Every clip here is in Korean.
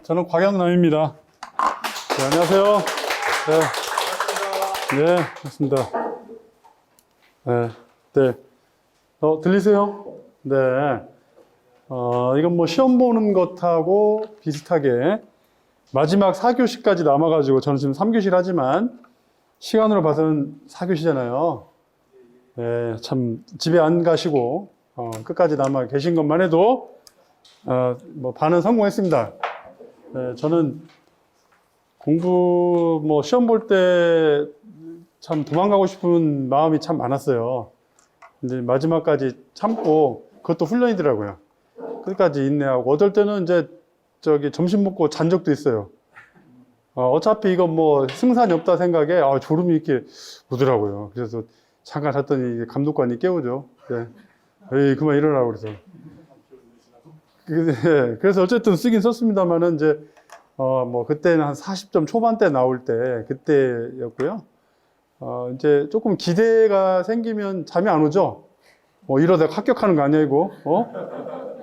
저는 곽영남입니다. 네, 안녕하세요. 네, 네, 반갑습니다. 네, 네. 들리세요? 네. 이건 뭐 시험 보는 것하고 비슷하게 마지막 4교시까지 남아가지고 저는 지금 3교시를 하지만 시간으로 봐서는 4교시잖아요. 네, 참 집에 안 가시고 끝까지 남아 계신 것만 해도 뭐 반은 성공했습니다. 네, 저는 공부 뭐 시험 볼 때 참 도망가고 싶은 마음이 참 많았어요. 근데 마지막까지 참고 그것도 훈련이더라고요. 끝까지 인내하고 어떨 때는 이제 점심 먹고 잔 적도 있어요. 어차피 이건 뭐 승산이 없다 생각에 졸음이 이렇게 오더라고요. 그래서 잠깐 잤더니 감독관이 깨우죠. 네. 에이, 그만 일어나고 그래서. 그래서 어쨌든 쓰긴 썼습니다만은 이제 뭐 그때는 한 40점 초반대 나올 때 그때였고요. 이제 조금 기대가 생기면 잠이 안 오죠. 이러다가 합격하는 거 아니야 이거?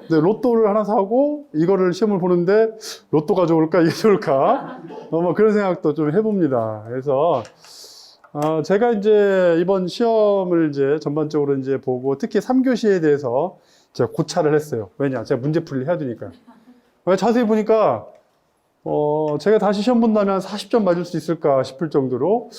근데 로또를 하나 사고 이거를 시험을 보는데 로또가 좋을까 이게 좋을까? 뭐 그런 생각도 좀 해봅니다. 그래서 제가 이제 이번 시험을 이제 전반적으로 이제 보고 특히 3교시에 대해서 제가 고찰을 했어요. 왜냐? 제가 문제풀이를 해야 되니까요. 왜 자세히 보니까 제가 다시 시험 본다면 40점 맞을 수 있을까 싶을 정도로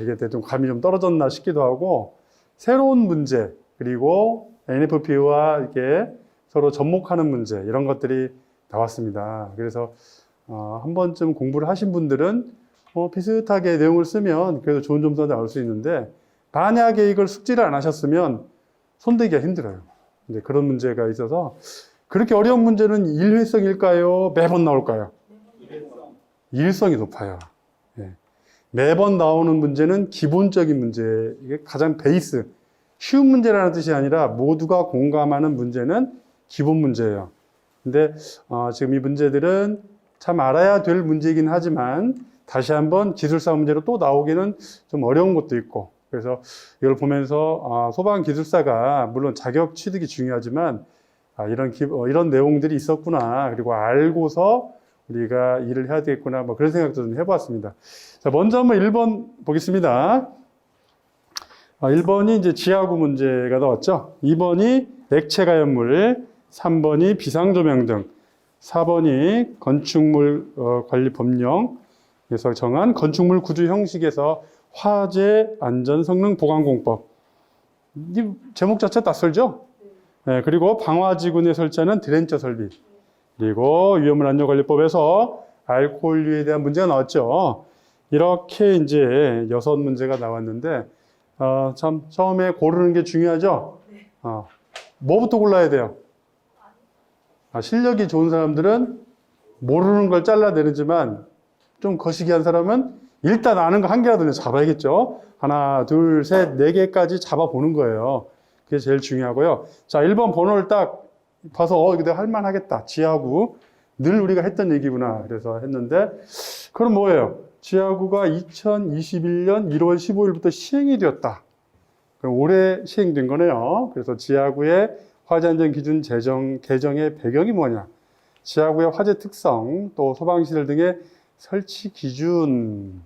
이게 좀 감이 좀 떨어졌나 싶기도 하고 새로운 문제 그리고 NFP와 이렇게 서로 접목하는 문제 이런 것들이 나왔습니다. 그래서 한 번쯤 공부를 하신 분들은 비슷하게 내용을 쓰면 그래도 좋은 점수가 나올 수 있는데 만약에 이걸 숙지를 안 하셨으면 손대기가 힘들어요. 이제 그런 문제가 있어서 그렇게 어려운 문제는 일회성일까요? 매번 나올까요? 일성이 높아요. 예. 매번 나오는 문제는 기본적인 문제, 이게 가장 베이스, 쉬운 문제라는 뜻이 아니라 모두가 공감하는 문제는 기본 문제예요. 근데 지금 이 문제들은 참 알아야 될 문제이긴 하지만 다시 한번 기술사 문제로 또 나오기는 좀 어려운 것도 있고 그래서 이걸 보면서 소방기술사가 물론 자격 취득이 중요하지만 이런 내용들이 있었구나 그리고 알고서 우리가 일을 해야 되겠구나 뭐 그런 생각도 좀 해보았습니다. 자, 먼저 한번 1번 보겠습니다. 1번이 이제 지하구 문제가 나왔죠. 2번이 액체가연물, 3번이 비상조명 등, 4번이 건축물 관리 법령에서 정한 건축물 구조 형식에서 화재 안전 성능 보강 공법. 이 제목 자체 낯설죠? 네, 그리고 방화지군에 설치하는 드렌처 설비. 그리고 위험물 안전관리법에서 알코올류에 대한 문제가 나왔죠. 이렇게 이제 6문제가 나왔는데, 참, 처음에 고르는 게 중요하죠? 뭐부터 골라야 돼요? 실력이 좋은 사람들은 모르는 걸 잘라내지만, 좀 거시기 한 사람은 일단 아는 거 한 개라도 잡아야겠죠? 하나, 둘, 셋, 네 개까지 잡아보는 거예요. 그게 제일 중요하고요. 자, 1번 번호를 딱 봐서 이거 내가 할만하겠다. 지하구 늘 우리가 했던 얘기구나. 그래서 했는데 그럼 뭐예요? 지하구가 2021년 1월 15일부터 시행이 되었다. 그럼 올해 시행된 거네요. 그래서 지하구의 화재안전 기준 개정의 배경이 뭐냐? 지하구의 화재 특성, 또 소방시설 등의 설치 기준.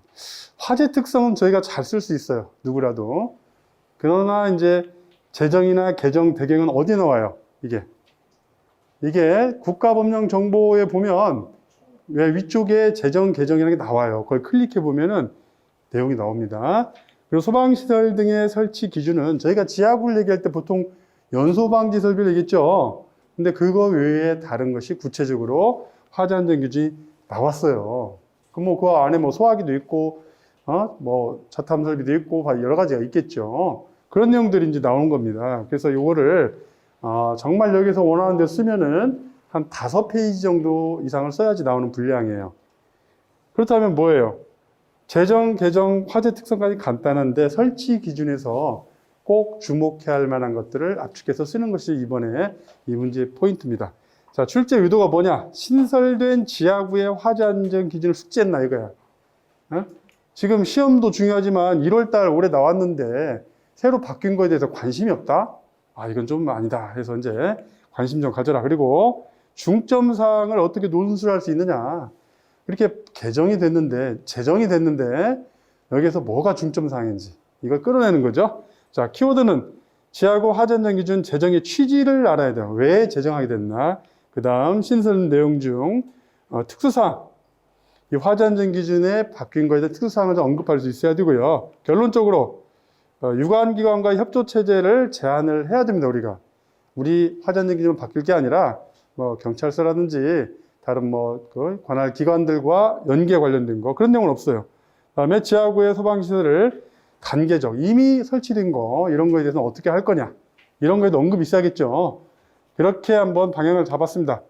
화재 특성은 저희가 잘 쓸 수 있어요. 누구라도. 그러나 이제 제정이나 개정 배경은 어디에 나와요? 이게 국가법령정보에 보면 왜 위쪽에 제정, 개정이라는 게 나와요. 그걸 클릭해 보면은 내용이 나옵니다. 그리고 소방시설 등의 설치 기준은 저희가 지하구를 얘기할 때 보통 연소방지 설비를 얘기했죠. 근데 그거 외에 다른 것이 구체적으로 화재안전 기준이 나왔어요. 그럼 뭐 그 안에 뭐 소화기도 있고, 뭐 자탐 설비도 있고 여러 가지가 있겠죠. 그런 내용들이 이제 나오는 겁니다. 그래서 요거를 정말 여기서 원하는 데 쓰면은 한 5페이지 정도 이상을 써야지 나오는 분량이에요. 그렇다면 뭐예요? 제정, 개정, 화재 특성까지 간단한데 설치 기준에서 꼭 주목해야 할 만한 것들을 압축해서 쓰는 것이 이번에 이 문제의 포인트입니다. 자, 출제 의도가 뭐냐? 신설된 지하구의 화재 안전 기준을 숙지했나 이거야. 지금 시험도 중요하지만 1월달 올해 나왔는데 새로 바뀐 거에 대해서 관심이 없다? 이건 좀 아니다 해서 이제 관심 좀 가져라. 그리고 중점사항을 어떻게 논술할 수 있느냐. 이렇게 제정이 됐는데 여기에서 뭐가 중점사항인지 이걸 끌어내는 거죠. 자, 키워드는 지하구 화재안전 기준 제정의 취지를 알아야 돼요. 왜 제정하게 됐나. 그 다음 신설 내용 중 특수사항. 이 화재안전 기준에 바뀐 거에 대한 특수사항을 좀 언급할 수 있어야 되고요. 결론적으로 유관기관과 협조체제를 제안을 해야 됩니다. 우리 화재안전 기준은 바뀔 게 아니라 뭐 경찰서라든지 다른 그 관할 기관들과 연계 관련된 거 그런 내용은 없어요. 그다음에 지하구의 소방시설을 단계적 이미 설치된 거 이런 거에 대해서는 어떻게 할 거냐 이런 거에도 언급이 있어야겠죠. 그렇게 한번 방향을 잡았습니다.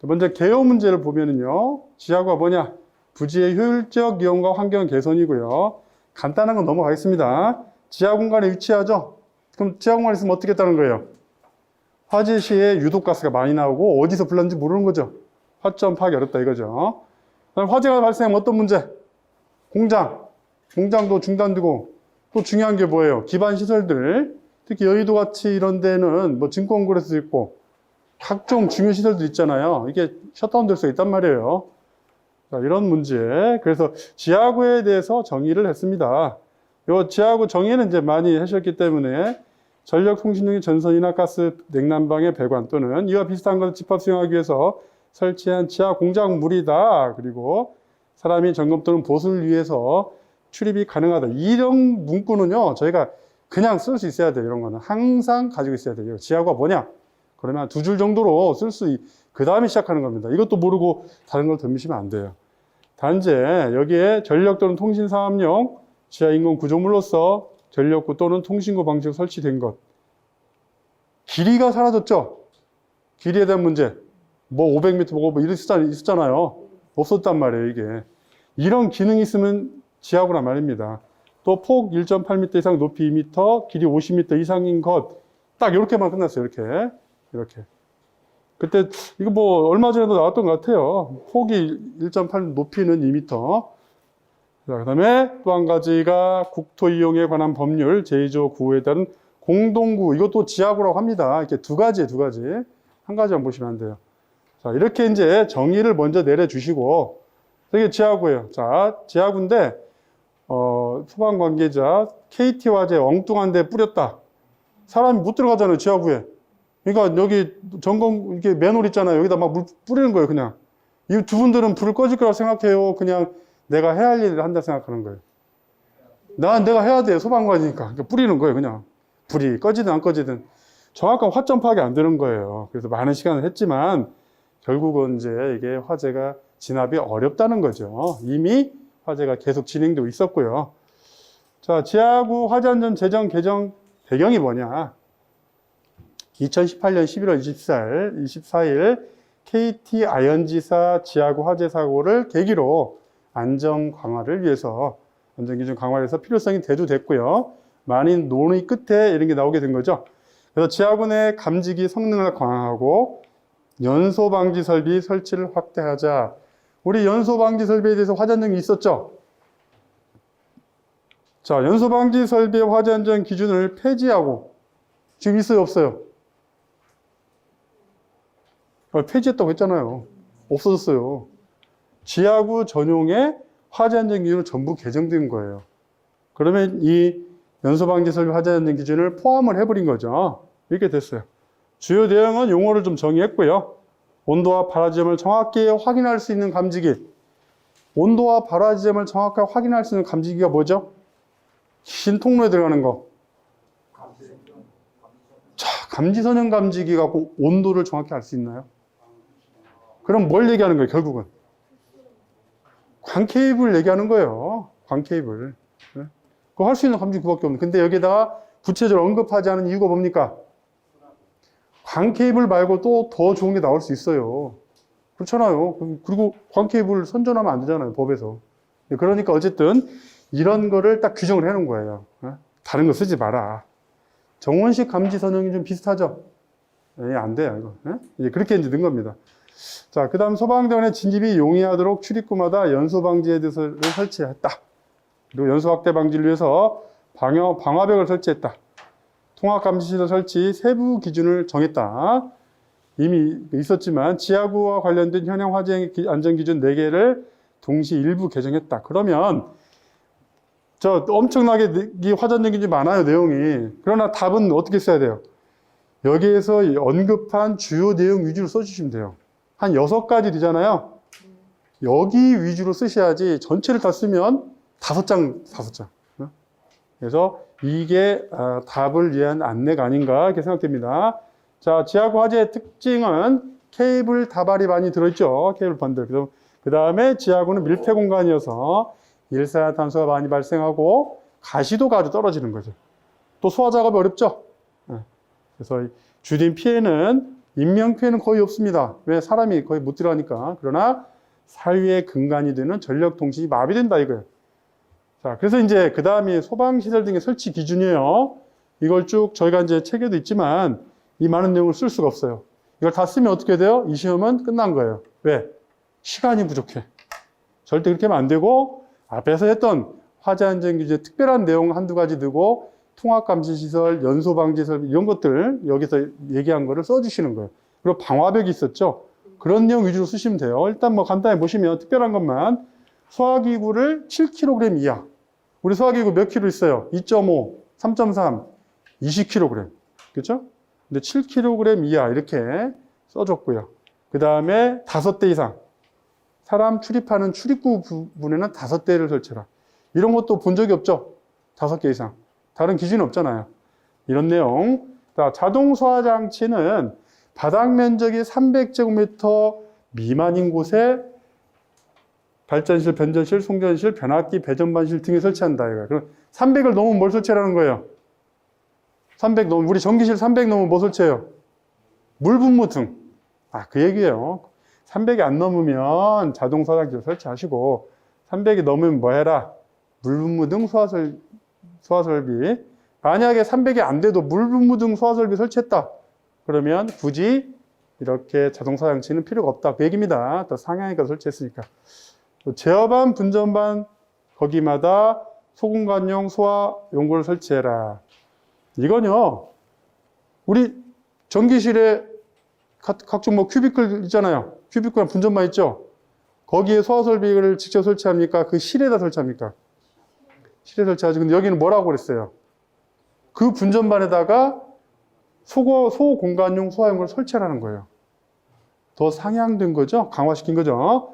먼저 개요 문제를 보면은요, 지하구가 뭐냐? 부지의 효율적 이용과 환경 개선이고요. 간단한 건 넘어가겠습니다. 지하 공간에 위치하죠? 그럼 지하 공간에 있으면 어떻게 했다는 거예요? 화재 시에 유독가스가 많이 나오고 어디서 불났는지 모르는 거죠. 화점 파악이 어렵다 이거죠. 화재가 발생하면 어떤 문제? 공장도 중단되고 또 중요한 게 뭐예요? 기반 시설들, 특히 여의도 같이 이런 데는 뭐 증권거래소도 있고 각종 중요 시설도 있잖아요. 이게 셧다운 될 수 있단 말이에요. 자, 이런 문제. 그래서 지하구에 대해서 정의를 했습니다. 이 지하구 정의는 이제 많이 하셨기 때문에 전력통신용의 전선이나 가스 냉난방의 배관 또는 이와 비슷한 것을 집합 수용하기 위해서 설치한 지하 공작물이다. 그리고 사람이 점검 또는 보수를 위해서 출입이 가능하다. 이런 문구는요, 저희가 그냥 쓸 수 있어야 돼요. 이런 거는 항상 가지고 있어야 돼요. 지하구가 뭐냐? 그러면 두 줄 정도로 그 다음에 시작하는 겁니다. 이것도 모르고 다른 걸 덤비시면 안 돼요. 단지 여기에 전력 또는 통신 사업용 지하 인공 구조물로서 전력구 또는 통신구 방식으로 설치된 것. 길이가 사라졌죠? 길이에 대한 문제. 뭐 500m 뭐 있었잖아요. 없었단 말이에요, 이게. 이런 기능이 있으면 지하구란 말입니다. 또 폭 1.8m 이상, 높이 2m, 길이 50m 이상인 것. 딱 이렇게만 끝났어요, 이렇게. 그때 이거 뭐 얼마 전에도 나왔던 것 같아요. 폭이 1.8, 높이는 2m. 자, 그다음에 또 한 가지가 국토 이용에 관한 법률 제2조 9호에 따른 공동구. 이것도 지하구라고 합니다. 이렇게 두 가지. 한 가지만 보시면 안 돼요. 자, 이렇게 이제 정의를 먼저 내려주시고 이게 지하구예요. 자, 지하구인데 소방 관계자 KT 화재 엉뚱한 데 뿌렸다. 사람이 못 들어가잖아요, 지하구에. 그러니까 여기 이렇게 맨홀 있잖아요. 여기다 막 물 뿌리는 거예요, 그냥. 이 두 분들은 불을 꺼질 거라고 생각해요. 그냥 내가 해야 할 일을 한다 생각하는 거예요. 내가 해야 돼요, 소방관이니까. 그러니까 뿌리는 거예요, 그냥. 불이 꺼지든 안 꺼지든. 정확한 화점 파악이 안 되는 거예요. 그래서 많은 시간을 했지만 결국은 이제 이게 화재가 진압이 어렵다는 거죠. 이미 화재가 계속 진행되고 있었고요. 자, 지하구 화재안전 제정 개정 배경이 뭐냐? 2018년 11월 24일 KT 아현지사 지하구 화재 사고를 계기로 안전 강화를 위해서 안전기준 강화를 해서 필요성이 대두됐고요. 많은 논의 끝에 이런 게 나오게 된 거죠. 그래서 지하구 내 감지기 성능을 강화하고 연소 방지 설비 설치를 확대하자. 우리 연소 방지 설비에 대해서 화재안전이 있었죠. 자, 연소 방지 설비의 화재안전 기준을 폐지하고 지금 있어요, 없어요? 폐지했다고 했잖아요. 없어졌어요. 지하구 전용의 화재안전 기준을 전부 개정된 거예요. 그러면 이 연소방지 설비 화재안전 기준을 포함을 해버린 거죠. 이렇게 됐어요. 주요 내용은 용어를 좀 정의했고요. 온도와 발화 지점을 정확히 확인할 수 있는 감지기. 온도와 발화 지점을 정확하게 확인할 수 있는 감지기가 뭐죠? 흰 통로에 들어가는 거. 자, 감지선형 감지기 갖고 온도를 정확히 알 수 있나요? 그럼 뭘 얘기하는 거예요, 결국은? 광케이블 얘기하는 거예요. 광케이블. 네? 그거 할 수 있는 감지기 그밖에 없는. 근데 여기다가 구체적으로 언급하지 않은 이유가 뭡니까? 광케이블 말고 또 더 좋은 게 나올 수 있어요. 그렇잖아요. 그리고 광케이블 선전하면 안 되잖아요, 법에서. 그러니까 어쨌든 이런 거를 딱 규정을 해놓은 거예요. 다른 거 쓰지 마라. 정원식 감지 선형이 좀 비슷하죠? 안 돼요, 이거. 이제 그렇게 이제 넣은 겁니다. 자, 그 다음 소방대원의 진입이 용이하도록 출입구마다 연소 방지에 대해서를 설치했다. 그리고 연소 확대 방지를 위해서 방화벽을 설치했다. 통합 감지시설 설치 세부 기준을 정했다. 이미 있었지만 지하구와 관련된 현행 화재 안전기준 4개를 동시 일부 개정했다. 그러면 저 엄청나게 이 화재 안전기준이 많아요, 내용이. 그러나 답은 어떻게 써야 돼요? 여기에서 언급한 주요 내용 위주로 써주시면 돼요. 한 6가지 되잖아요. 여기 위주로 쓰셔야지 전체를 다 쓰면 5장. 그래서 이게 답을 위한 안내가 아닌가 이렇게 생각됩니다. 자, 지하구 화재의 특징은 케이블 다발이 많이 들어있죠. 케이블 번들. 그 다음에 지하구는 밀폐 공간이어서 일산화탄소가 많이 발생하고 가시도가 아주 떨어지는 거죠. 또 소화 작업이 어렵죠. 그래서 주된 피해는 인명 피해는 거의 없습니다. 왜? 사람이 거의 못 들어가니까. 그러나 사유의 근간이 되는 전력 통신이 마비된다 이거예요. 자, 그래서 이제 그 다음이 소방시설 등의 설치 기준이에요. 이걸 쭉 저희가 이제 책에도 있지만 이 많은 내용을 쓸 수가 없어요. 이걸 다 쓰면 어떻게 돼요? 이 시험은 끝난 거예요. 왜? 시간이 부족해. 절대 그렇게 하면 안 되고 앞에서 했던 화재 안전 규제 특별한 내용 한두 가지 두고 통합감시시설, 연소방지설 이런 것들 여기서 얘기한 거를 써주시는 거예요. 그리고 방화벽이 있었죠. 그런 내용 위주로 쓰시면 돼요. 일단 뭐 간단히 보시면 특별한 것만 소화기구를 7kg 이하. 우리 소화기구 몇 킬로 있어요? 2.5, 3.3, 20kg. 그렇죠? 근데 7kg 이하 이렇게 써줬고요. 그 다음에 5대 이상. 사람 출입하는 출입구 부분에는 5대를 설치해라. 이런 것도 본 적이 없죠? 5개 이상. 다른 기준이 없잖아요. 이런 내용. 자동 소화 장치는 바닥 면적이 300제곱미터 미만인 곳에 발전실, 변전실, 송전실, 변압기, 배전반실 등에 설치한다. 이거예요. 그럼 300을 넘으면 뭘 설치하라는 거예요? 300 넘으면, 우리 전기실 300 넘으면 뭐 설치해요? 물분무 등. 그 얘기예요. 300이 안 넘으면 자동 소화장치를 설치하시고, 300이 넘으면 뭐 해라? 물분무 등 소화설비. 만약에 300이 안 돼도 물분무 등 소화설비 설치했다. 그러면 굳이 이렇게 자동 소화장치는 필요가 없다. 그 얘기입니다. 또 상향이가 설치했으니까. 제어반, 분전반 거기마다 소공간용 소화 용구를 설치해라. 이건요, 우리 전기실에 각종 뭐 큐비클 있잖아요. 큐비클 분전반 있죠. 거기에 소화 설비를 직접 설치합니까? 그 실에다 설치합니까? 실에 설치하지. 근데 여기는 뭐라고 그랬어요? 그 분전반에다가 소공간용 소화용구를 설치하라는 거예요. 더 상향된 거죠? 강화시킨 거죠?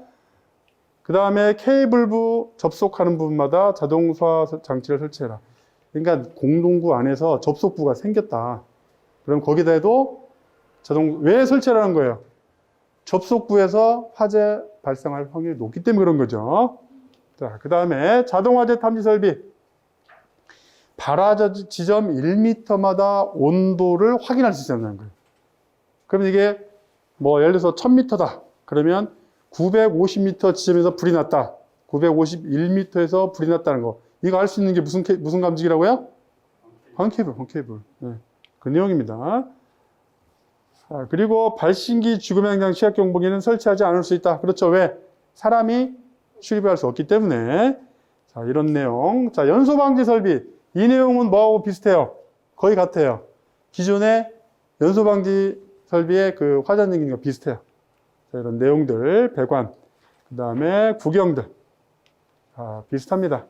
그 다음에 케이블부 접속하는 부분마다 자동 소화 장치를 설치해라. 그러니까 공동구 안에서 접속부가 생겼다. 그럼 거기다 해도 왜 설치하라는 거예요? 접속부에서 화재 발생할 확률이 높기 때문에 그런 거죠. 자, 그 다음에 자동 화재 탐지 설비. 발화 지점 1m마다 온도를 확인할 수 있다는 거예요. 그러면 이게 뭐 예를 들어서 1000m다. 그러면 950m 지점에서 불이 났다. 951m에서 불이 났다는 거. 이거 알 수 있는 게 무슨 감지기라고요? 광케이블. 네. 그 내용입니다. 자, 그리고 발신기 죽음의 현장 시각 경보기는 설치하지 않을 수 있다. 그렇죠. 왜? 사람이 출입할 수 없기 때문에. 자, 이런 내용. 자, 연소방지 설비. 이 내용은 뭐하고 비슷해요? 거의 같아요. 기존의 연소방지 설비의 그 화재 안전기준과 비슷해요. 자, 이런 내용들, 배관, 그 다음에 구경들. 비슷합니다.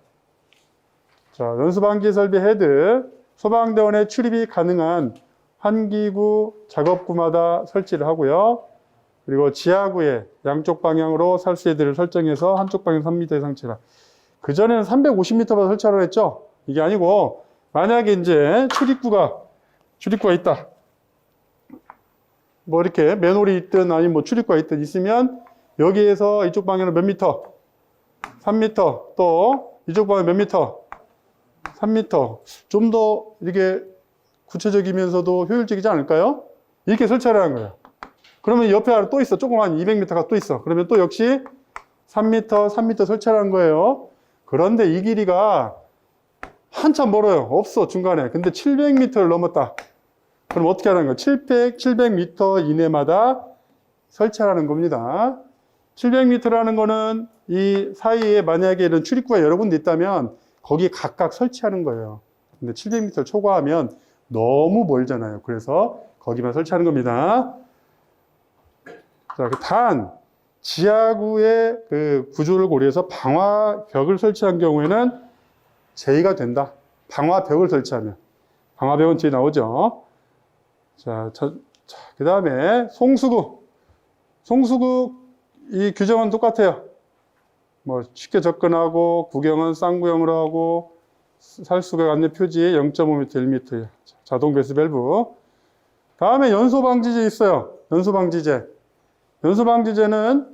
자, 연소방지 설비 헤드, 소방대원의 출입이 가능한 환기구, 작업구마다 설치를 하고요. 그리고 지하구에 양쪽 방향으로 살수헤드를 설정해서 한쪽 방향 3m 이상 치라. 그전에는 350m마다 설치하라고 했죠? 이게 아니고, 만약에 이제 출입구가 있다. 뭐 이렇게 맨홀이 있든 아니면 뭐 출입구가 있든 있으면 여기에서 이쪽 방향으로 몇 미터? 3m. 또 이쪽 방향 몇 미터? 3m. 좀 더 이렇게 구체적이면서도 효율적이지 않을까요? 이렇게 설치하라는 거예요. 그러면 옆에 하나 또 있어. 조그만 200m가 또 있어. 그러면 또 역시 3m 설치하라는 거예요. 그런데 이 길이가 한참 멀어요. 없어, 중간에. 근데 700m를 넘었다. 그럼 어떻게 하라는 거예요? 700m 이내마다 설치하라는 겁니다. 700m라는 거는 이 사이에 만약에 이런 출입구가 여러 군데 있다면 거기에 각각 설치하는 거예요. 근데 700m를 초과하면 너무 멀잖아요. 그래서 거기만 설치하는 겁니다. 자, 단, 지하구의 그 구조를 고려해서 방화벽을 설치한 경우에는 제의가 된다. 방화벽을 설치하면. 방화벽은 뒤에 나오죠. 자, 그 다음에 송수구. 송수구 이 규정은 똑같아요. 뭐 쉽게 접근하고 구경은 쌍구형으로 하고 살수가 안내 표지 0.5m, 1m 자동 배수 밸브. 다음에 연소방지제 있어요. 연소방지제. 연소방지제는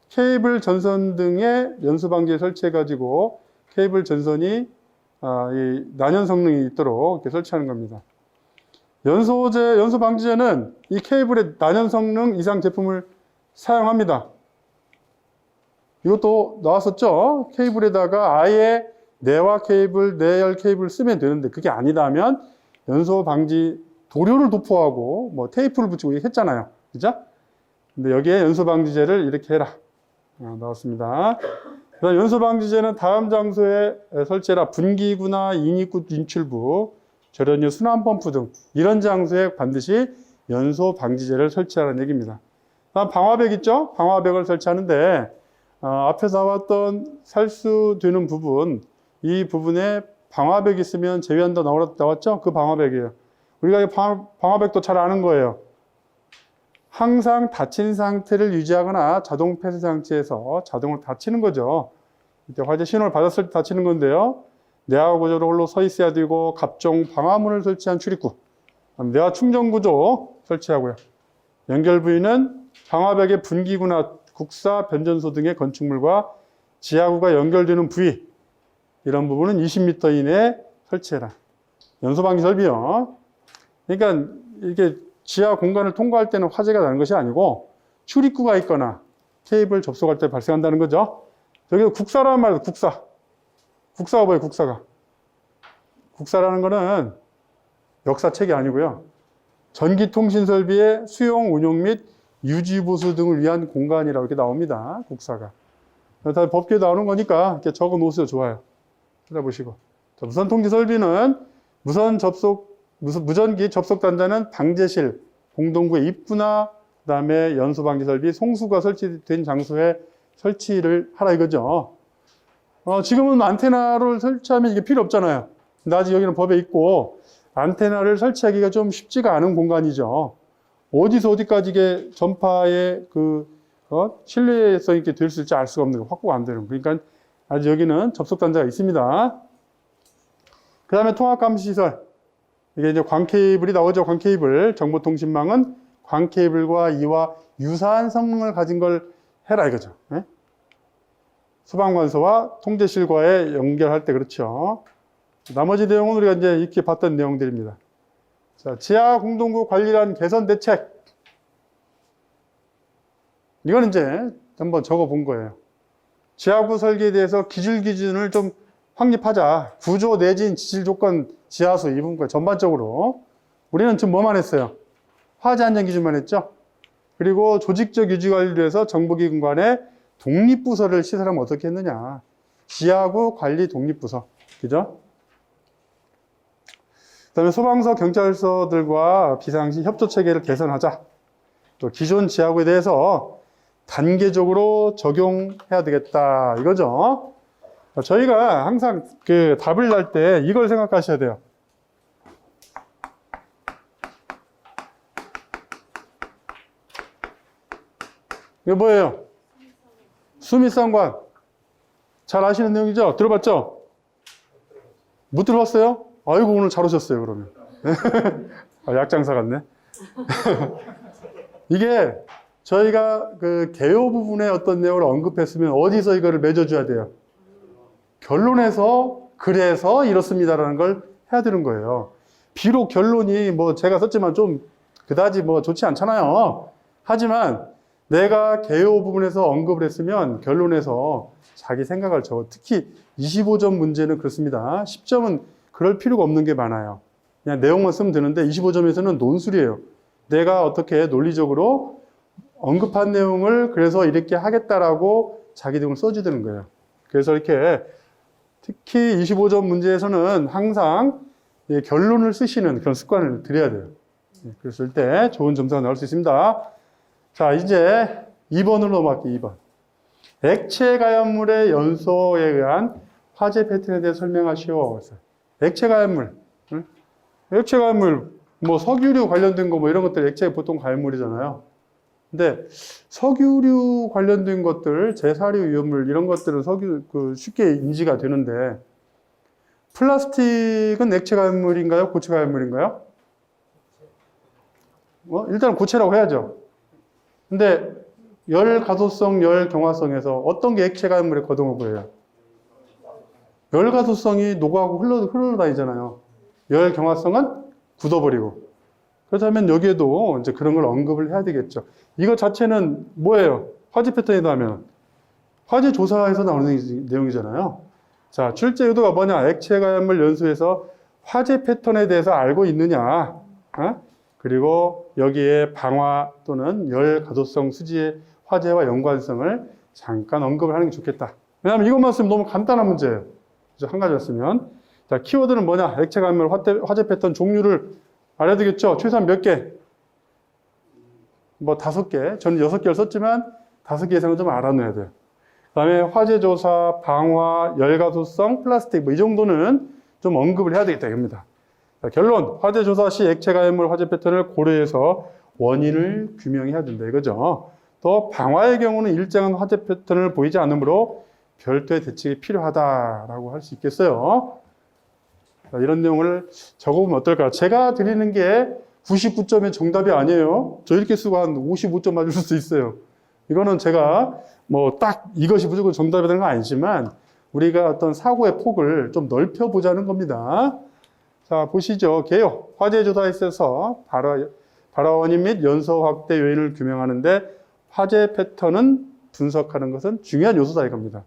케이블 전선 등에 연소방지제 설치해가지고 케이블 전선이 이 난연 성능이 있도록 이렇게 설치하는 겁니다. 연소방지제는 이 케이블의 난연 성능 이상 제품을 사용합니다. 이것도 나왔었죠? 케이블에다가 아예 내화 케이블, 내열 케이블 쓰면 되는데 그게 아니다면 연소방지 도료를 도포하고 뭐 테이프를 붙이고 했잖아요. 그죠? 근데 여기에 연소방지제를 이렇게 해라. 나왔습니다. 그다음 연소방지제는 다음 장소에 설치해라. 분기구나 인입구 인출부, 절연유 순환펌프 등 이런 장소에 반드시 연소방지제를 설치하라는 얘기입니다. 다음 방화벽 있죠? 방화벽을 설치하는데 앞에서 나왔던 살수되는 부분, 이 부분에 방화벽이 있으면 제외한다 나왔죠? 그 방화벽이에요. 우리가 방화벽도 잘 아는 거예요. 항상 닫힌 상태를 유지하거나 자동 폐쇄 장치에서 자동으로 닫히는 거죠. 이때 화재 신호를 받았을 때 닫히는 건데요. 내화 구조로 홀로 서 있어야 되고 갑종 방화문을 설치한 출입구, 내화 충전 구조 설치하고요. 연결 부위는 방화벽의 분기구나 국사, 변전소 등의 건축물과 지하구가 연결되는 부위, 이런 부분은 20m 이내에 설치해라. 연소방지 설비요. 그러니까 이게 지하 공간을 통과할 때는 화재가 나는 것이 아니고 출입구가 있거나 케이블 접속할 때 발생한다는 거죠. 여기서 국사라는 말이에요. 국사. 국사가 뭐예요? 국사가. 국사라는 거는 역사책이 아니고요. 전기통신설비의 수용, 운용 및 유지보수 등을 위한 공간이라고 이렇게 나옵니다. 국사가. 다 법규에 나오는 거니까 이렇게 적어 놓으셔도 좋아요. 찾아보시고. 자, 무선통지설비는 무전기 접속 단자는 방제실, 공동구의 입구나 그다음에 연소방지설비, 송수가 설치된 장소에 설치를 하라 이거죠. 지금은 안테나를 설치하면 이게 필요 없잖아요. 근데 아직 여기는 법에 있고 안테나를 설치하기가 좀 쉽지가 않은 공간이죠. 어디서 어디까지 이게 전파의 신뢰성 있게 될 수 있을지 알 수가 없는 거, 확보가 안 되는 거. 그러니까 아직 여기는 접속 단자가 있습니다. 그 다음에 통합감시시설. 이게 이제 광케이블이 나오죠. 광케이블. 정보통신망은 광케이블과 이와 유사한 성능을 가진 걸 해라 이거죠. 네? 소방관서와 통제실과의 연결할 때 그렇죠. 나머지 내용은 우리가 이제 익히 봤던 내용들입니다. 자, 지하 공동구 관리란 개선 대책. 이건 이제 한번 적어 본 거예요. 지하구 설계에 대해서 기준을 좀 확립하자. 구조 내진 지질 조건 지하수 이 부분 전반적으로. 우리는 지금 뭐만 했어요? 화재 안전 기준만 했죠? 그리고 조직적 유지 관리를 위해서 정부기관 간의 독립부서를 시설하면 어떻게 했느냐. 지하구 관리 독립부서. 그죠? 그 다음에 소방서, 경찰서들과 비상시 협조 체계를 개선하자. 또 기존 지하구에 대해서 단계적으로 적용해야 되겠다. 이거죠. 저희가 항상 그 답을 날 때 이걸 생각하셔야 돼요. 이거 뭐예요? 수미상관. 잘 아시는 내용이죠? 들어봤죠? 못 들어봤어요? 아이고, 오늘 잘 오셨어요, 그러면. 약장사 같네. 이게 저희가 그 개요 부분에 어떤 내용을 언급했으면 어디서 이거를 맺어줘야 돼요? 결론에서 그래서 이렇습니다라는 걸 해야 되는 거예요. 비록 결론이 뭐 제가 썼지만 좀 그다지 뭐 좋지 않잖아요. 하지만 내가 개요 부분에서 언급을 했으면 결론에서 자기 생각을 적어. 특히 25점 문제는 그렇습니다. 10점은 그럴 필요가 없는 게 많아요. 그냥 내용만 쓰면 되는데 25점에서는 논술이에요. 내가 어떻게 논리적으로 언급한 내용을 그래서 이렇게 하겠다라고 자기 등을 써줘야 되는 거예요. 그래서 이렇게 특히 25점 문제에서는 항상 결론을 쓰시는 그런 습관을 들여야 돼요. 그랬을 때 좋은 점수가 나올 수 있습니다. 자, 이제 2번으로 넘어갈게요. 2번. 액체 가연물의 연소에 의한 화재 패턴에 대해 설명하시오. 액체 가연물. 응? 액체 가연물, 뭐 석유류 관련된 거 뭐 이런 것들 액체 보통 가연물이잖아요. 근데 석유류 관련된 것들, 제사류 위험물 이런 것들은 쉽게 인지가 되는데 플라스틱은 액체 가연물인가요? 고체 가연물인가요? 일단 고체라고 해야죠. 근데 열 가소성, 열 경화성에서 어떤 게 액체 가연물에 거동을 보여요? 열 가소성이 녹아하고 흘러다니잖아요. 열 경화성은 굳어버리고. 그렇다면 여기에도 이제 그런 걸 언급을 해야 되겠죠. 이거 자체는 뭐예요? 화재 패턴이다 하면 화재 조사에서 나오는 내용이잖아요. 자, 출제 의도가 뭐냐? 액체 가연물 연소에서 화재 패턴에 대해서 알고 있느냐? 그리고 여기에 방화 또는 열 가소성 수지의 화재와 연관성을 잠깐 언급을 하는 게 좋겠다. 왜냐하면 이것만 쓰면 너무 간단한 문제예요. 그래서 한 가지였으면. 자, 키워드는 뭐냐? 액체 가연물 화재 패턴 종류를 알아야 되겠죠? 최소한 몇 개? 뭐 5개. 저는 6개를 썼지만 5개 이상은 좀 알아놔야 돼요. 그 다음에 화재 조사, 방화, 열 가소성, 플라스틱 뭐 이 정도는 좀 언급을 해야 되겠다 이겁니다. 자, 결론, 화재 조사 시 액체 가연물 화재 패턴을 고려해서 원인을 규명해야 된다 이거죠. 또 방화의 경우는 일정한 화재 패턴을 보이지 않으므로 별도의 대책이 필요하다라고 할 수 있겠어요. 자, 이런 내용을 적어보면 어떨까? 제가 드리는 게 99점의 정답이 아니에요. 저 이렇게 쓰고 한 55점 맞을 수도 있어요. 이거는 제가 뭐 딱 이것이 무조건 정답이 되는 건 아니지만 우리가 어떤 사고의 폭을 좀 넓혀보자는 겁니다. 자, 보시죠. 개요. 화재 조사에 있어서 발화 원인 및 연소 확대 요인을 규명하는데 화재 패턴은 분석하는 것은 중요한 요소다 이겁니다.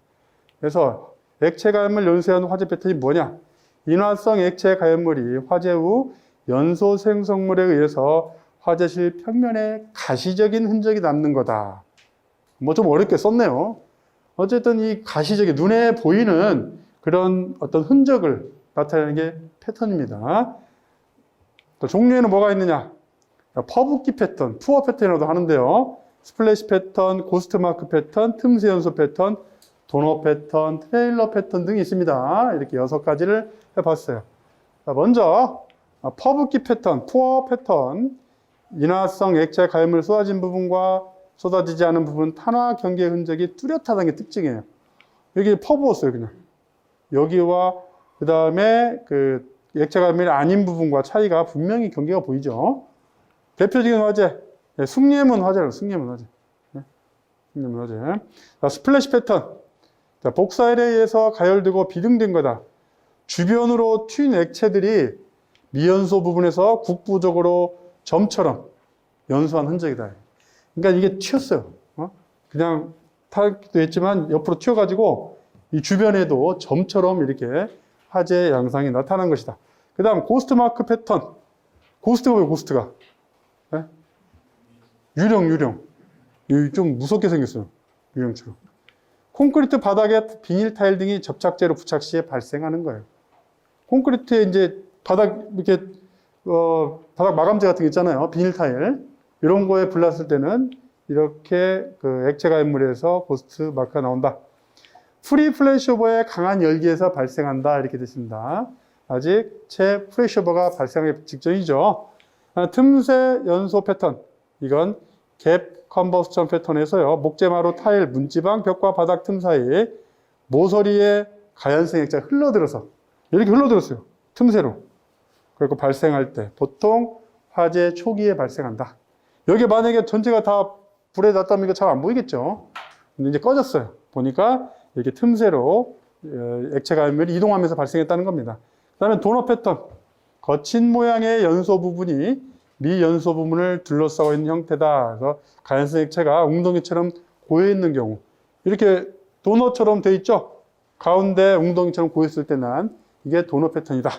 그래서 액체 가연물 연소한 화재 패턴이 뭐냐? 인화성 액체 가연물이 화재 후 연소 생성물에 의해서 화재실 평면에 가시적인 흔적이 남는 거다. 뭐 좀 어렵게 썼네요. 어쨌든 이 가시적인 눈에 보이는 그런 어떤 흔적을 나타내는 게 패턴입니다. 또 종류에는 뭐가 있느냐? 퍼붓기 패턴, 푸어 패턴이라도 하는데요. 스플래시 패턴, 고스트 마크 패턴, 틈새 연소 패턴, 도너 패턴, 트레일러 패턴 등이 있습니다. 이렇게 6가지를 해봤어요. 자, 먼저 퍼붓기 패턴, 푸어 패턴, 인화성 액체 가연물 쏟아진 부분과 쏟아지지 않은 부분 탄화 경계 흔적이 뚜렷하다는 게 특징이에요. 여기 퍼부었어요, 그냥. 여기와 그 다음에 그 액체 가연물이 아닌 부분과 차이가 분명히 경계가 보이죠. 대표적인 화재, 숭례문 화재라고, 숭례문 화재. 숭례문 화재. 자, 스플래시 패턴. 자, 복사일에 의해서 가열되고 비등된 거다. 주변으로 튄 액체들이 미연소 부분에서 국부적으로 점처럼 연소한 흔적이다. 그러니까 이게 튀었어요. 그냥 타기도 했지만 옆으로 튀어가지고 이 주변에도 점처럼 이렇게 화재 양상이 나타난 것이다. 그 다음 고스트 마크 패턴. 고스트가 뭐예요, 고스트가? 네? 유령. 여기 좀 무섭게 생겼어요. 유령처럼. 콘크리트 바닥에 비닐 타일 등이 접착제로 부착 시에 발생하는 거예요. 콘크리트에 이제 바닥 이렇게 바닥 마감재 같은 게 있잖아요. 비닐 타일 이런 거에 불났을 때는 이렇게 그 액체 가연물에서 고스트 마크가 나온다. 프리 플래시오버의 강한 열기에서 발생한다 이렇게 됐습니다. 아직 채 플래시오버가 발생하기 직전이죠. 틈새 연소 패턴 이건 갭 컨버스천 패턴에서요. 목재마루 타일 문지방 벽과 바닥 틈 사이에 모서리에 가연성 액체가 흘러들어서 이렇게 흘러들었어요. 틈새로. 그리고 발생할 때 보통 화재 초기에 발생한다. 여기 만약에 전체가 다 불에 났다면 이거 잘 안 보이겠죠. 근데 이제 꺼졌어요. 보니까 이렇게 틈새로 액체 가연물이 이동하면서 발생했다는 겁니다. 그 다음에 도너 패턴. 거친 모양의 연소 부분이 미연소 부분을 둘러싸고 있는 형태다. 그래서 가연성 액체가 웅덩이처럼 고여 있는 경우 이렇게 도너처럼 돼 있죠. 가운데 웅덩이처럼 고였을 때 난 이게 도너 패턴이다.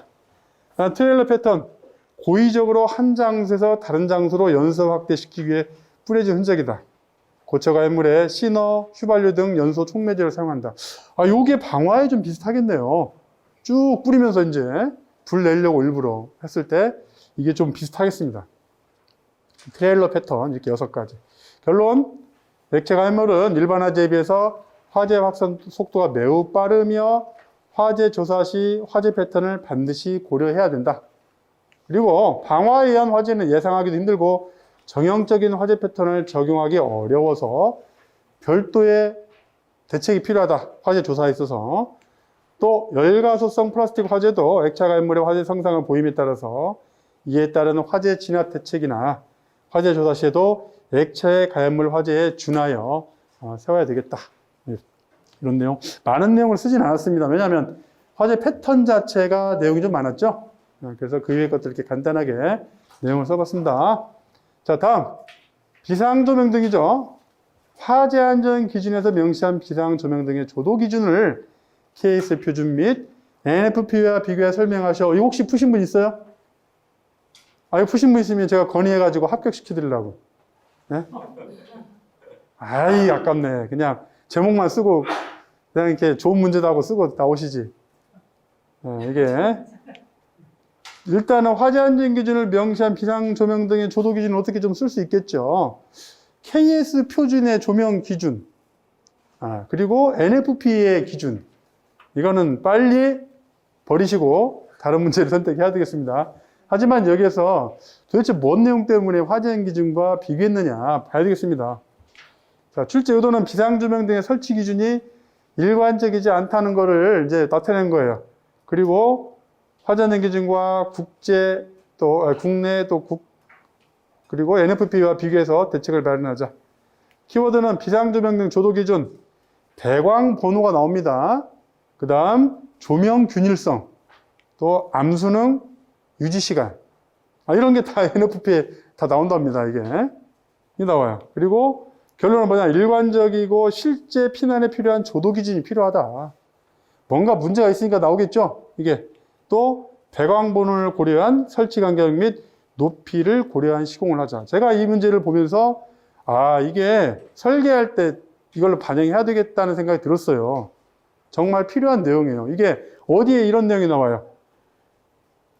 트레일러 패턴. 고의적으로 한 장소에서 다른 장소로 연소 확대시키기 위해 뿌려진 흔적이다. 고체 가연물에 시너, 휘발유 등 연소 촉매제를 사용한다. 요게 방화에 좀 비슷하겠네요. 쭉 뿌리면서 이제 불 내려고 일부러 했을 때 이게 좀 비슷하겠습니다. 트레일러 패턴 이렇게 6가지. 결론, 액체 가연물은 일반 화재에 비해서 화재 확산 속도가 매우 빠르며 화재 조사 시 화재 패턴을 반드시 고려해야 된다. 그리고 방화에 의한 화재는 예상하기도 힘들고 정형적인 화재 패턴을 적용하기 어려워서 별도의 대책이 필요하다. 화재 조사에 있어서. 또 열가소성 플라스틱 화재도 액체 가연물의 화재 성상을 보임에 따라서 이에 따른 화재 진압 대책이나 화재 조사 시에도 액체 가연물 화재에 준하여 세워야 되겠다. 이런 내용. 많은 내용을 쓰진 않았습니다. 왜냐하면 화재 패턴 자체가 내용이 좀 많았죠. 그래서 그 위의 것들 이렇게 간단하게 내용을 써봤습니다. 자, 다음 비상조명등이죠. 화재 안전 기준에서 명시한 비상조명등의 조도 기준을 KS 표준 및 NFP와 비교해 설명하셔. 이거 혹시 푸신 분 있어요? 이거 푸신 분 있으면 제가 건의해가지고 합격시켜드리려고. 네? 아이, 아깝네. 그냥 제목만 쓰고 그냥 이렇게 좋은 문제도 하고 쓰고 나오시지. 이게 일단은 화재 안전 기준을 명시한 비상 조명 등의 조도 기준을 어떻게 좀 쓸 수 있겠죠. KS 표준의 조명 기준, 그리고 NFP의 기준. 이거는 빨리 버리시고 다른 문제를 선택해야 되겠습니다. 하지만 여기에서 도대체 뭔 내용 때문에 화재 안전 기준과 비교했느냐 봐야 되겠습니다. 자, 출제 의도는 비상조명 등의 설치 기준이 일관적이지 않다는 것을 이제 나타낸 거예요. 그리고 화재 안전 기준과 국내 그리고 NFP와 비교해서 대책을 마련하자. 키워드는 비상조명 등 조도 기준, 배광 번호가 나옵니다. 그 다음 조명 균일성, 또 암수능, 유지 시간. 이런 게 다 NFP에 다 나온답니다. 이게 나와요. 그리고 결론은 뭐냐? 일관적이고 실제 피난에 필요한 조도 기준이 필요하다. 뭔가 문제가 있으니까 나오겠죠? 이게 또 배광 번호를 고려한 설치 간격 및 높이를 고려한 시공을 하자. 제가 이 문제를 보면서 이게 설계할 때 이걸로 반영해야 되겠다는 생각이 들었어요. 정말 필요한 내용이에요. 이게 어디에 이런 내용이 나와요?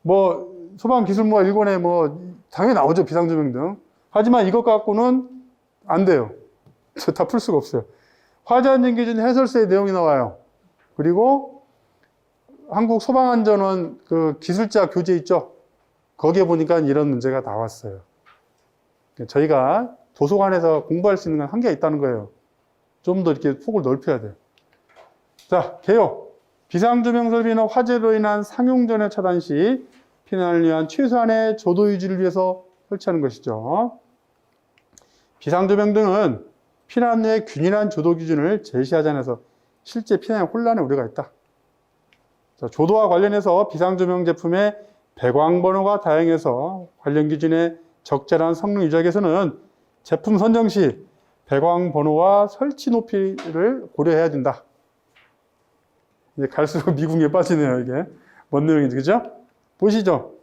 뭐 소방기술모가 1권에 뭐 당연히 나오죠. 비상조명 등. 하지만 이것 갖고는 안 돼요. 다 풀 수가 없어요. 화재안전기준 해설서의 내용이 나와요. 그리고 한국소방안전원 그 기술자 교재 있죠. 거기에 보니까 이런 문제가 나왔어요. 저희가 도서관에서 공부할 수 있는 건 한계가 있다는 거예요. 좀 더 이렇게 폭을 넓혀야 돼요. 자, 개요. 비상조명 설비는 화재로 인한 상용전해 차단 시 피난을 위한 최소한의 조도 유지를 위해서 설치하는 것이죠. 비상조명 등은 피난 후의 균일한 조도 기준을 제시하지 않아서 실제 피난의 혼란에 우려가 있다. 자, 조도와 관련해서 비상조명 제품의 배광 번호가 다양해서 관련 기준에 적절한 성능 유지하기 위해서는 제품 선정 시 배광 번호와 설치 높이를 고려해야 된다. 이제 갈수록 미궁에 빠지네요, 이게. 뭔 내용인지, 그죠? 보시죠.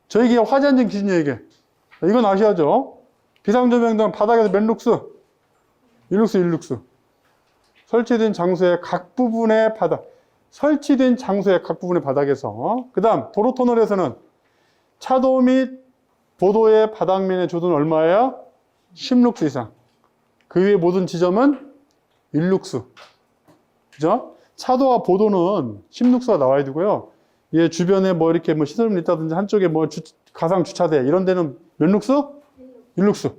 저에게 화재 안전 기준이에요, 이게. 이건 아셔야죠. 비상조명 등 바닥에서 몇 룩스? 1룩스, 1룩스. 설치된 장소의 각 부분의 바닥. 설치된 장소의 각 부분의 바닥에서. 그 다음, 도로 터널에서는 차도 및 보도의 바닥면의 조도는 얼마예요? 10룩스 이상. 그 외의 모든 지점은 1룩스. 그죠? 차도와 보도는 10룩스가 나와야 되고요. 얘 주변에 뭐 이렇게 뭐 시설물이 있다든지 한쪽에 뭐 가상 주차대 이런 데는 몇 룩스? 1룩스.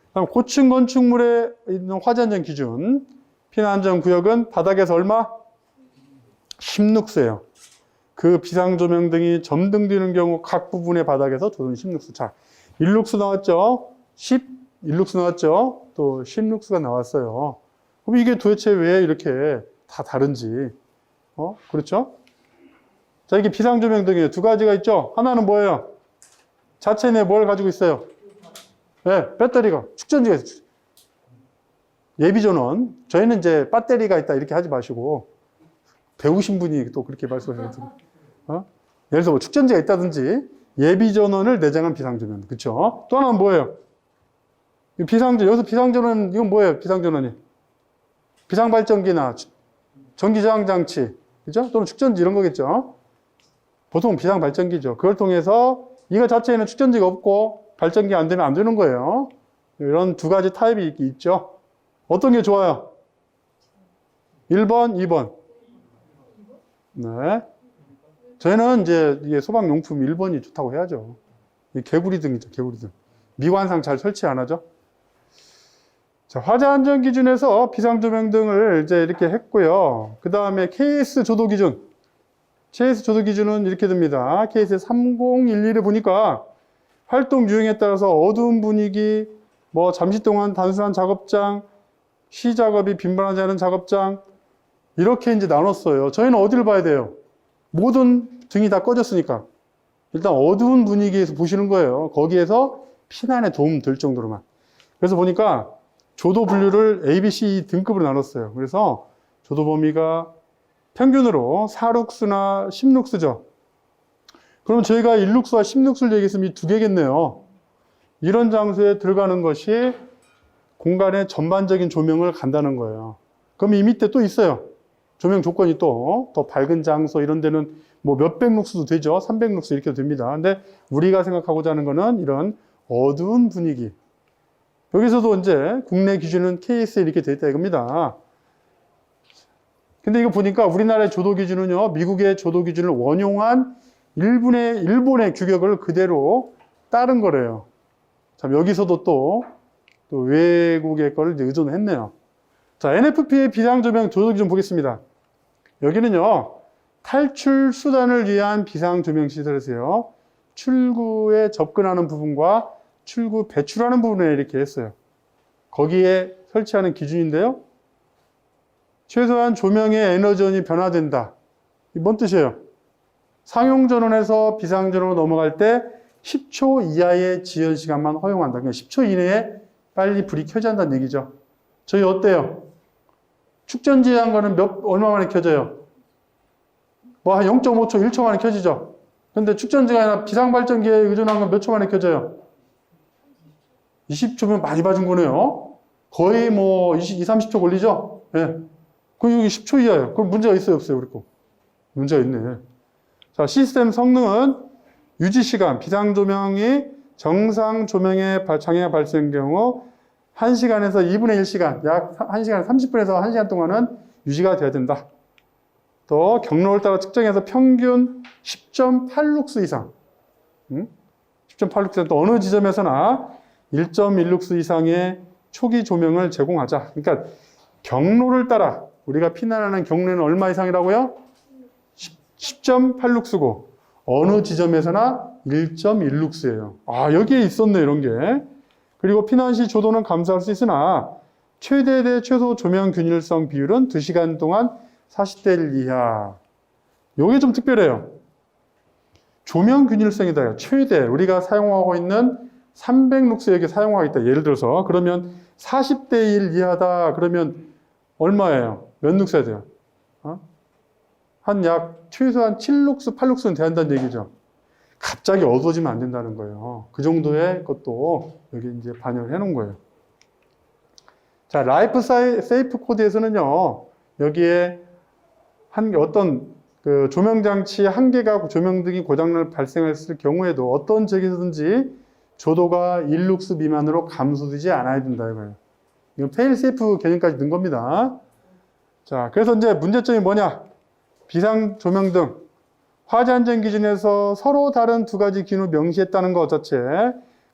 그다음 고층 건축물에 있는 화재 안전 기준. 피난 안전 구역은 바닥에서 얼마? 10룩스예요. 그 비상조명 등이 점등되는 경우 각 부분의 바닥에서 조도는 10룩스. 자, 1룩스 나왔죠? 1룩스 나왔죠? 또 10룩스가 나왔어요. 그럼 이게 도대체 왜 이렇게 다 다른지. 그렇죠? 자, 이게 비상조명 등이에요. 두 가지가 있죠? 하나는 뭐예요? 자체 내에 뭘 가지고 있어요? 네, 배터리가, 축전지가 있어요. 예비전원. 저희는 이제 배터리가 있다 이렇게 하지 마시고, 배우신 분이 또 그렇게 말씀하시거든요. 예를 들어서 뭐 축전지가 있다든지, 예비전원을 내장한 비상조명. 그렇죠? 또 하나는 뭐예요? 여기서 비상전원, 이건 뭐예요? 비상전원이. 비상발전기나 전기저항장치, 그죠? 또는 축전지 이런 거겠죠? 보통 비상발전기죠. 그걸 통해서 이거 자체에는 축전지가 없고 발전기가 안 되면 안 되는 거예요. 이런 두 가지 타입이 있죠. 어떤 게 좋아요? 1번, 2번. 네. 저희는 이제 이게 소방용품 1번이 좋다고 해야죠. 이 개구리 등이죠, 개구리 등. 미관상 잘 설치 안 하죠? 자, 화재 안전 기준에서 비상조명 등을 이제 이렇게 했고요. 그 다음에 KS 조도 기준. KS 조도 기준은 이렇게 됩니다. KS 3011을 보니까 활동 유형에 따라서 어두운 분위기, 뭐 잠시 동안 단순한 작업장, 시작업이 빈번하지 않은 작업장, 이렇게 이제 나눴어요. 저희는 어디를 봐야 돼요? 모든 등이 다 꺼졌으니까. 일단 어두운 분위기에서 보시는 거예요. 거기에서 피난에 도움 될 정도로만. 그래서 보니까 조도 분류를 A, B, C 등급으로 나눴어요. 그래서 조도 범위가 평균으로 4룩스나 10룩스죠. 그럼 저희가 1룩스와 10룩스를 얘기했으면 이 두 개겠네요. 이런 장소에 들어가는 것이 공간의 전반적인 조명을 간다는 거예요. 그럼 이 밑에 또 있어요. 조명 조건이 또 더 밝은 장소 이런 데는 뭐 몇백 룩스도 되죠. 300룩스 이렇게 됩니다. 근데 우리가 생각하고자 하는 거는 이런 어두운 분위기. 여기서도 이제 국내 기준은 KS에 이렇게 돼 있다 이겁니다. 근데 이거 보니까 우리나라의 조도 기준은요, 미국의 조도 기준을 원용한 일본의 규격을 그대로 따른 거래요. 참, 여기서도 또 외국의 거를 이제 의존했네요. 자, NFP의 비상조명 조도 기준 보겠습니다. 여기는요, 탈출 수단을 위한 비상조명 시설에서요, 출구에 접근하는 부분과 출구 배출하는 부분에 이렇게 했어요. 거기에 설치하는 기준인데요. 최소한 조명의 에너지원이 변화된다. 이게 뭔 뜻이에요? 상용전원에서 비상전원으로 넘어갈 때 10초 이하의 지연 시간만 허용한다. 그러니까 10초 이내에 빨리 불이 켜져야 한다는 얘기죠. 저희 어때요? 축전지에 한 거는 얼마 만에 켜져요? 뭐 한 0.5초, 1초 만에 켜지죠? 근데 축전지가 아니라 비상발전기에 의존한 건 몇 초 만에 켜져요? 20초면 많이 봐준 거네요. 거의 뭐 20, 30초 걸리죠? 예. 네. 그럼 여기 10초 이하예요. 그럼 문제가 있어요, 없어요? 그리고 문제가 있네. 자, 시스템 성능은 유지시간, 비상조명이 정상 조명의 장애가 발생된 경우 1시간에서 2분의 1시간, 약 1시간 30분에서 1시간 동안은 유지가 돼야 된다. 또 경로를 따라 측정해서 평균 10.8룩스 이상, 10.8룩스 또 어느 지점에서나 1.1룩스 이상의 초기 조명을 제공하자. 그러니까 경로를 따라 우리가 피난하는 경로는 얼마 이상이라고요? 10.8룩스고 어느 지점에서나 1.1룩스예요. 아, 여기에 있었네, 이런 게. 그리고 피난 시 조도는 감소할 수 있으나 최대 대 최소 조명 균일성 비율은 2시간 동안 40대 1 이하. 요게 좀 특별해요. 조명 균일성이다. 최대 우리가 사용하고 있는 300룩스 여기 사용하겠다. 예를 들어서 그러면 40대 1 이하다. 그러면 얼마예요? 몇 룩스 해야 돼요? 한 약 최소한 7룩스, 8룩스는 돼야 한다는 얘기죠. 갑자기 어두워지면 안 된다는 거예요. 그 정도의 것도 여기 이제 반영을 해 놓은 거예요. 자, 라이프 세이프 코드에서는요, 여기에 어떤 그 조명 장치 한 개가 조명 등이 고장날 발생했을 경우에도 어떤 지역에서든지 조도가 1룩스 미만으로 감소되지 않아야 된다 이거예요. 이건 페일 세이프 개념까지 넣은 겁니다. 자, 그래서 이제 문제점이 뭐냐? 비상 조명 등 화재 안전 기준에서 서로 다른 두 가지 기준을 명시했다는 것 자체,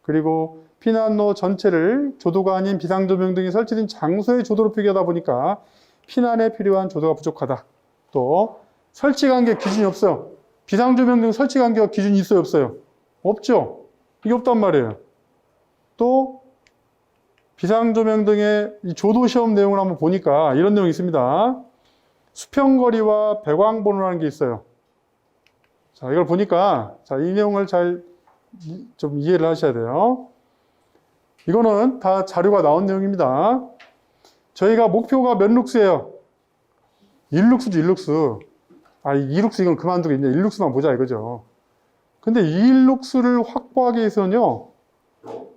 그리고 피난로 전체를 조도가 아닌 비상 조명 등이 설치된 장소의 조도로 표기하다 보니까 피난에 필요한 조도가 부족하다. 또 설치 간격 기준이 없어요. 비상 조명 등 설치 간격 기준이 있어요, 없어요? 없죠. 이게 없단 말이에요. 또 비상 조명 등의 이 조도 시험 내용을 한번 보니까 이런 내용이 있습니다. 수평거리와 배광번호라는 게 있어요. 자, 이걸 보니까, 자, 이 내용을 잘 좀 이해를 하셔야 돼요. 이거는 다 자료가 나온 내용입니다. 저희가 목표가 몇 룩스예요? 1룩스죠, 1룩스. 아, 2룩스 이건 그만두고 이제 1룩스만 보자 이거죠. 근데 2룩스를 확보하기 위해서는요,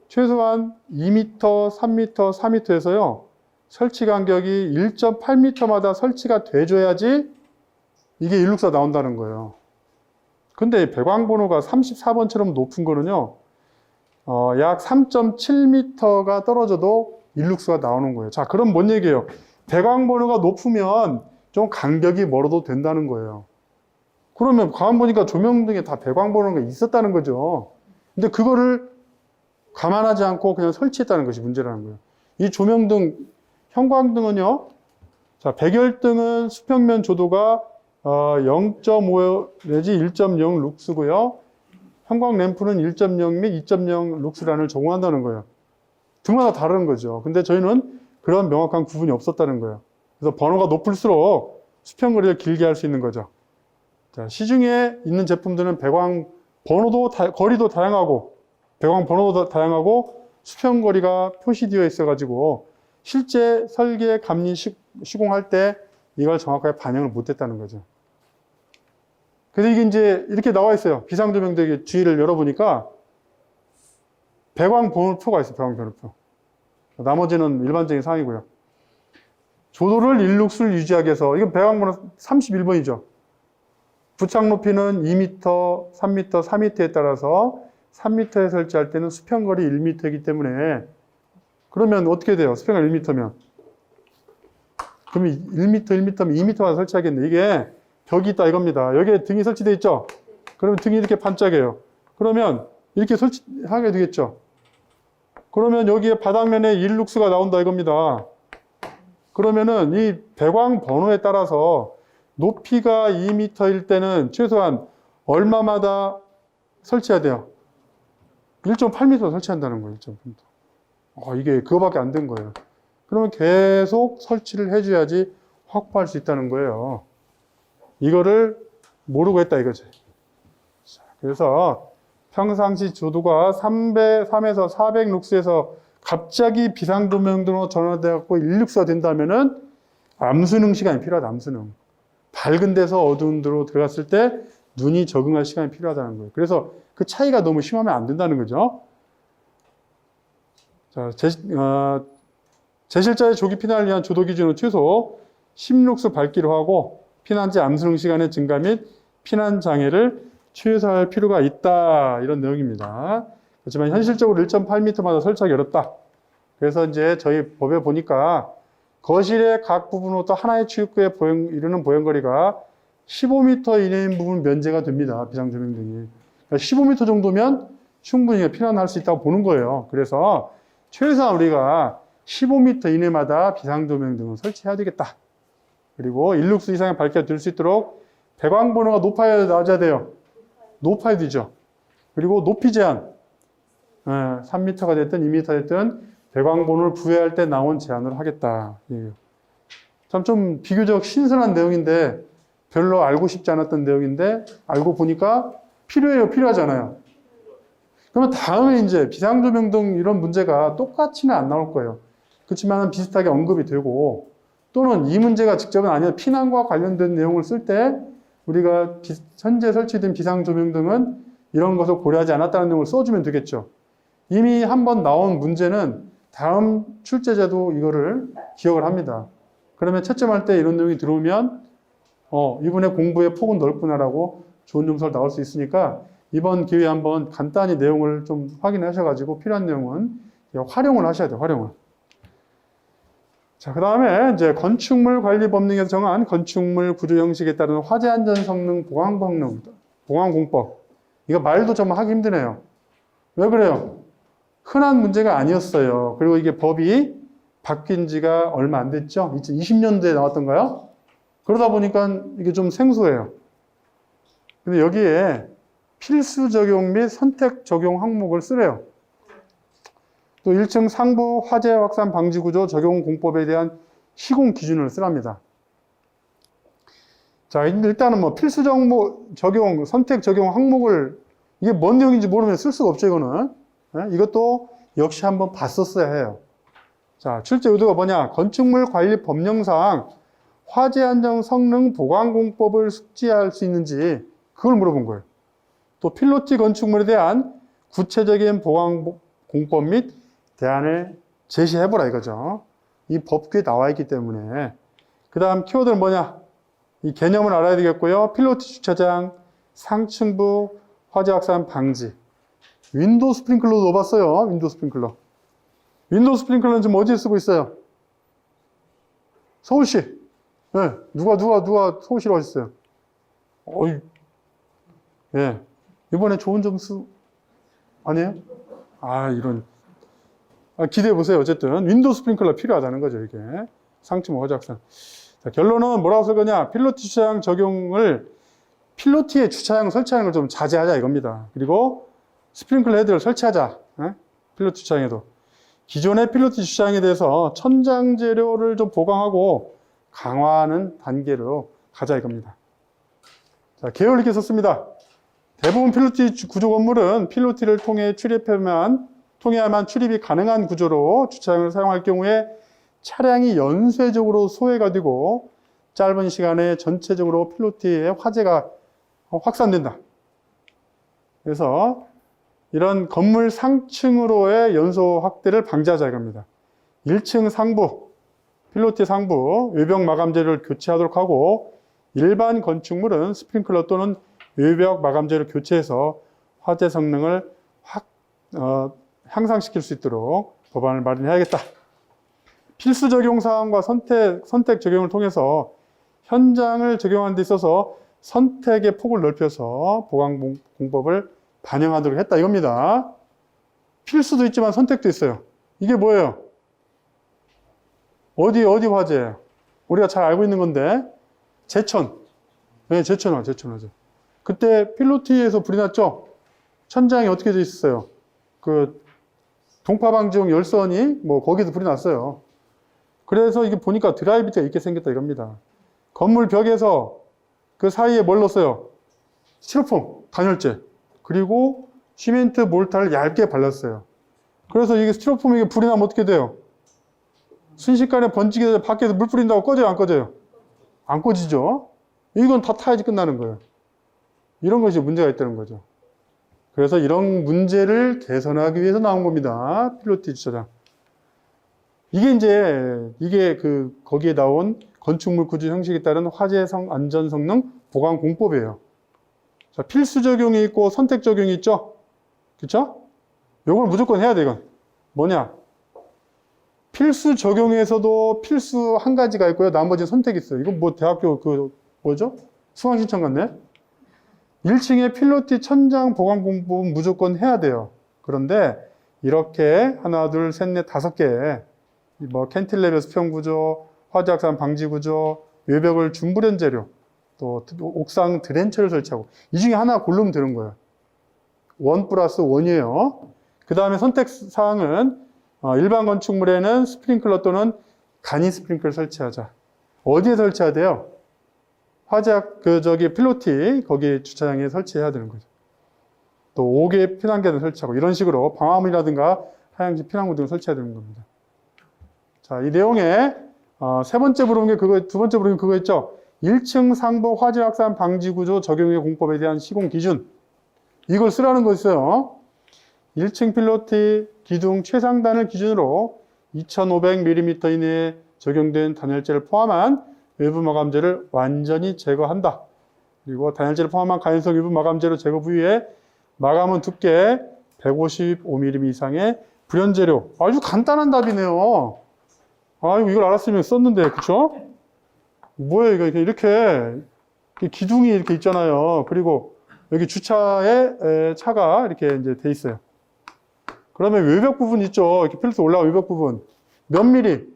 최소한 2m, 3m, 4m에서요, 설치 간격이 1.8m마다 설치가 돼줘야지 이게 1룩스가 나온다는 거예요. 근데 배광번호가 34번처럼 높은 거는요, 약 3.7m가 떨어져도 일룩수가 나오는 거예요. 자, 그럼 뭔 얘기예요? 배광번호가 높으면 좀 간격이 멀어도 된다는 거예요. 그러면 가만 보니까 조명등에 다 배광번호가 있었다는 거죠. 근데 그거를 감안하지 않고 그냥 설치했다는 것이 문제라는 거예요. 이 조명등, 형광등은요, 자, 백열등은 수평면 조도가 0.5 내지 1.0 룩스고요. 형광 램프는 1.0 및 2.0 룩스란을 적용한다는 거예요. 등마다 다른 거죠. 근데 저희는 그런 명확한 구분이 없었다는 거예요. 그래서 번호가 높을수록 수평거리를 길게 할 수 있는 거죠. 자, 시중에 있는 제품들은 배광 번호도 거리도 다양하고 배광 번호도 다양하고 수평거리가 표시되어 있어가지고 실제 설계 감리 시공할 때 이걸 정확하게 반영을 못했다는 거죠. 그래서 이게 이제 이렇게 나와 있어요. 비상조명등의 주의를 열어보니까 배광 번호표가 있어요. 배광 번호표. 나머지는 일반적인 사항이고요. 조도를 1룩스를 유지하기 위해서, 이건 배광 번호 31번이죠. 부착 높이는 2m, 3m, 4m에 따라서 3m에 설치할 때는 수평거리 1m이기 때문에, 그러면 어떻게 돼요? 수평거리 1m면. 그러면 1m, 1m면 2m만 설치하겠네. 이게 벽이 있다 이겁니다. 여기에 등이 설치되어 있죠? 그러면 등이 이렇게 반짝여요. 그러면 이렇게 설치하게 되겠죠? 그러면 여기에 바닥면에 1룩스가 나온다 이겁니다. 그러면은 이 배광 번호에 따라서 높이가 2m일 때는 최소한 얼마마다 설치해야 돼요? 1.8m 설치한다는 거예요. 1.8m. 이게 그거밖에 안 된 거예요. 그러면 계속 설치를 해줘야지 확보할 수 있다는 거예요. 이거를 모르고 했다 이거지. 자, 그래서 평상시 조도가 3에서 400 룩스에서 갑자기 비상조명등으로 전환되어갖고 1룩스가 된다면은 암수능 시간이 필요하다. 암수능. 밝은 데서 어두운 데로 들어갔을 때 눈이 적응할 시간이 필요하다는 거예요. 그래서 그 차이가 너무 심하면 안 된다는 거죠. 자, 제실자의 조기 피난을 위한 조도 기준은 최소 10룩스 밝기로 하고 피난지 암수능 시간의 증가 및 피난 장애를 최소화할 필요가 있다. 이런 내용입니다. 그렇지만 현실적으로 1.8m마다 설치하기 어렵다. 그래서 이제 저희 법에 보니까 거실의 각 부분으로부터 하나의 출입구에 이르는 보행거리가 15m 이내인 부분 면제가 됩니다. 비상조명등이. 그러니까 15m 정도면 충분히 피난할 수 있다고 보는 거예요. 그래서 최소한 우리가 15m 이내마다 비상조명등을 설치해야 되겠다. 그리고 1룩스 이상의 밝기가 될 수 있도록 배광 번호가 높아야 낮아야 돼요. 높아야 되죠. 그리고 높이 제한. 3m가 됐든 2m 됐든 배광 번호를 부여할 때 나온 제한을 하겠다. 참 좀 비교적 신선한 내용인데 별로 알고 싶지 않았던 내용인데 알고 보니까 필요해요. 필요하잖아요. 그러면 다음에 이제 비상조명등 이런 문제가 똑같이는 안 나올 거예요. 그렇지만 비슷하게 언급이 되고 또는 이 문제가 직접은 아니라 피난과 관련된 내용을 쓸 때 우리가 현재 설치된 비상조명등은 이런 것을 고려하지 않았다는 내용을 써주면 되겠죠. 이미 한번 나온 문제는 다음 출제자도 이거를 기억을 합니다. 그러면 채점할 때 이런 내용이 들어오면 이번에 공부의 폭은 넓구나라고 좋은 점수가 나올 수 있으니까 이번 기회에 한번 간단히 내용을 좀 확인하셔가지고 필요한 내용은 활용을 하셔야 돼요. 활용을. 자, 그 다음에 이제 건축물 관리 법령에서 정한 건축물 구조 형식에 따른 화재 안전 성능 보강 법령, 보강 공법. 이거 말도 좀 하기 힘드네요. 왜 그래요? 흔한 문제가 아니었어요. 그리고 이게 법이 바뀐 지가 얼마 안 됐죠? 2020년도에 나왔던가요? 그러다 보니까 이게 좀 생소해요. 근데 여기에 필수 적용 및 선택 적용 항목을 쓰래요. 또 1층 상부 화재 확산 방지 구조 적용 공법에 대한 시공 기준을 쓰랍니다. 자, 일단은 뭐 필수 적용, 선택 적용 항목을 이게 뭔 내용인지 모르면 쓸 수가 없죠, 이거는. 이것도 역시 한번 봤었어야 해요. 자, 출제 의도가 뭐냐? 건축물 관리 법령상 화재 안전 성능 보강 공법을 숙지할 수 있는지 그걸 물어본 거예요. 또 필로티 건축물에 대한 구체적인 보강 공법 및 대안을 제시해보라 이거죠. 이 법규에 나와 있기 때문에. 그 다음 키워드는 뭐냐? 이 개념을 알아야 되겠고요. 필로티 주차장, 상층부 화재 확산 방지. 윈도우 스프링클러도 넣어봤어요. 윈도우 스프링클러. 윈도우 스프링클러는 지금 어디에 쓰고 있어요? 서울시. 네. 누가 서울시로 하셨어요? 어이. 예. 이번에 좋은 점수 아니에요? 아, 이런. 기대해 보세요. 어쨌든 윈도우 스프링클러 필요하다는 거죠, 이게. 상층 화작산. 자, 결론은 뭐라고 쓸 거냐? 필로티 주차장 적용을 필로티에 주차장 설치하는 걸 좀 자제하자 이겁니다. 그리고 스프링클러 헤드를 설치하자. 필로티 주차장에도. 기존의 필로티 주차장에 대해서 천장 재료를 좀 보강하고 강화하는 단계로 가자 이겁니다. 자, 개요를 이렇게 썼습니다. 대부분 필로티 구조 건물은 필로티를 통해야만 출입이 가능한 구조로 주차장을 사용할 경우에 차량이 연쇄적으로 소외가 되고 짧은 시간에 전체적으로 필로티의 화재가 확산된다. 그래서 이런 건물 상층으로의 연소 확대를 방지하자 이겁니다. 1층 상부, 필로티 상부, 외벽 마감재를 교체하도록 하고 일반 건축물은 스프링클러 또는 외벽 마감재를 교체해서 화재 성능을 향상시킬 수 있도록 법안을 마련해야겠다. 필수 적용 사항과 선택 적용을 통해서 현장을 적용하는 데 있어서 선택의 폭을 넓혀서 보강 공법을 반영하도록 했다 이겁니다. 필수도 있지만 선택도 있어요. 이게 뭐예요? 어디 화재예요? 우리가 잘 알고 있는 건데 제천. 네, 제천 화재. 그때 필로티에서 불이 났죠? 천장이 어떻게 돼 있었어요? 그 동파방지용 열선이 거기도 불이 났어요. 그래서 이게 보니까 드라이비트가 이렇게 생겼다 이겁니다. 건물 벽에서 그 사이에 뭘 넣었어요? 스티로폼, 단열재. 그리고 시멘트 몰타를 얇게 발랐어요. 그래서 이게 스티로폼이 불이 나면 어떻게 돼요? 순식간에 번지게 돼서 밖에서 물 뿌린다고 꺼져요, 안 꺼져요? 안 꺼지죠? 이건 다 타야지 끝나는 거예요. 이런 것이 문제가 있다는 거죠. 그래서 이런 문제를 개선하기 위해서 나온 겁니다. 필로티 주차장. 이게 거기에 나온 건축물 구조 형식에 따른 화재 안전 성능 보강 공법이에요. 자, 필수 적용이 있고 선택 적용이 있죠? 그쵸? 요걸 무조건 해야 돼, 이건. 뭐냐? 필수 적용에서도 필수 한 가지가 있고요. 나머지는 선택이 있어요. 이건 대학교 뭐죠? 수강 신청 같네? 1층에 필로티 천장 보강 공법은 무조건 해야 돼요. 그런데 이렇게 하나, 둘, 셋, 넷, 5개 캔틸레버 수평 구조, 화재 확산 방지 구조, 외벽을 준불연 재료, 또 옥상 드렌처를 설치하고 이 중에 하나 고르면 되는 거예요. 1+1이에요. 그 다음에 선택 사항은 일반 건축물에는 스프링클러 또는 간이 스프링클러 설치하자. 어디에 설치해야 돼요? 화재 필로티 거기 주차장에 설치해야 되는 거죠. 또 5개 피난계단 설치하고 이런 식으로 방화문이라든가 하향지 피난구 등을 설치해야 되는 겁니다. 자, 이 내용에 세 번째 부르는 게 그거, 두 번째 부르는 게 그거 있죠. 1층 상부 화재 확산 방지 구조 적용의 공법에 대한 시공 기준. 이걸 쓰라는 거 있어요. 1층 필로티 기둥 최상단을 기준으로 2500mm 이내에 적용된 단열재를 포함한 외부 마감재를 완전히 제거한다. 그리고 단열재를 포함한 가연성 외부 마감재로 제거 부위에 마감은 두께 155mm 이상의 불연재료. 아주 간단한 답이네요. 아이고, 이걸 알았으면 썼는데, 그쵸? 뭐예요, 이거 이렇게 기둥이 이렇게 있잖아요. 그리고 여기 주차에 차가 이렇게 이제 돼 있어요. 그러면 외벽 부분 있죠? 이렇게 필로티 올라간 외벽 부분. 몇 미리?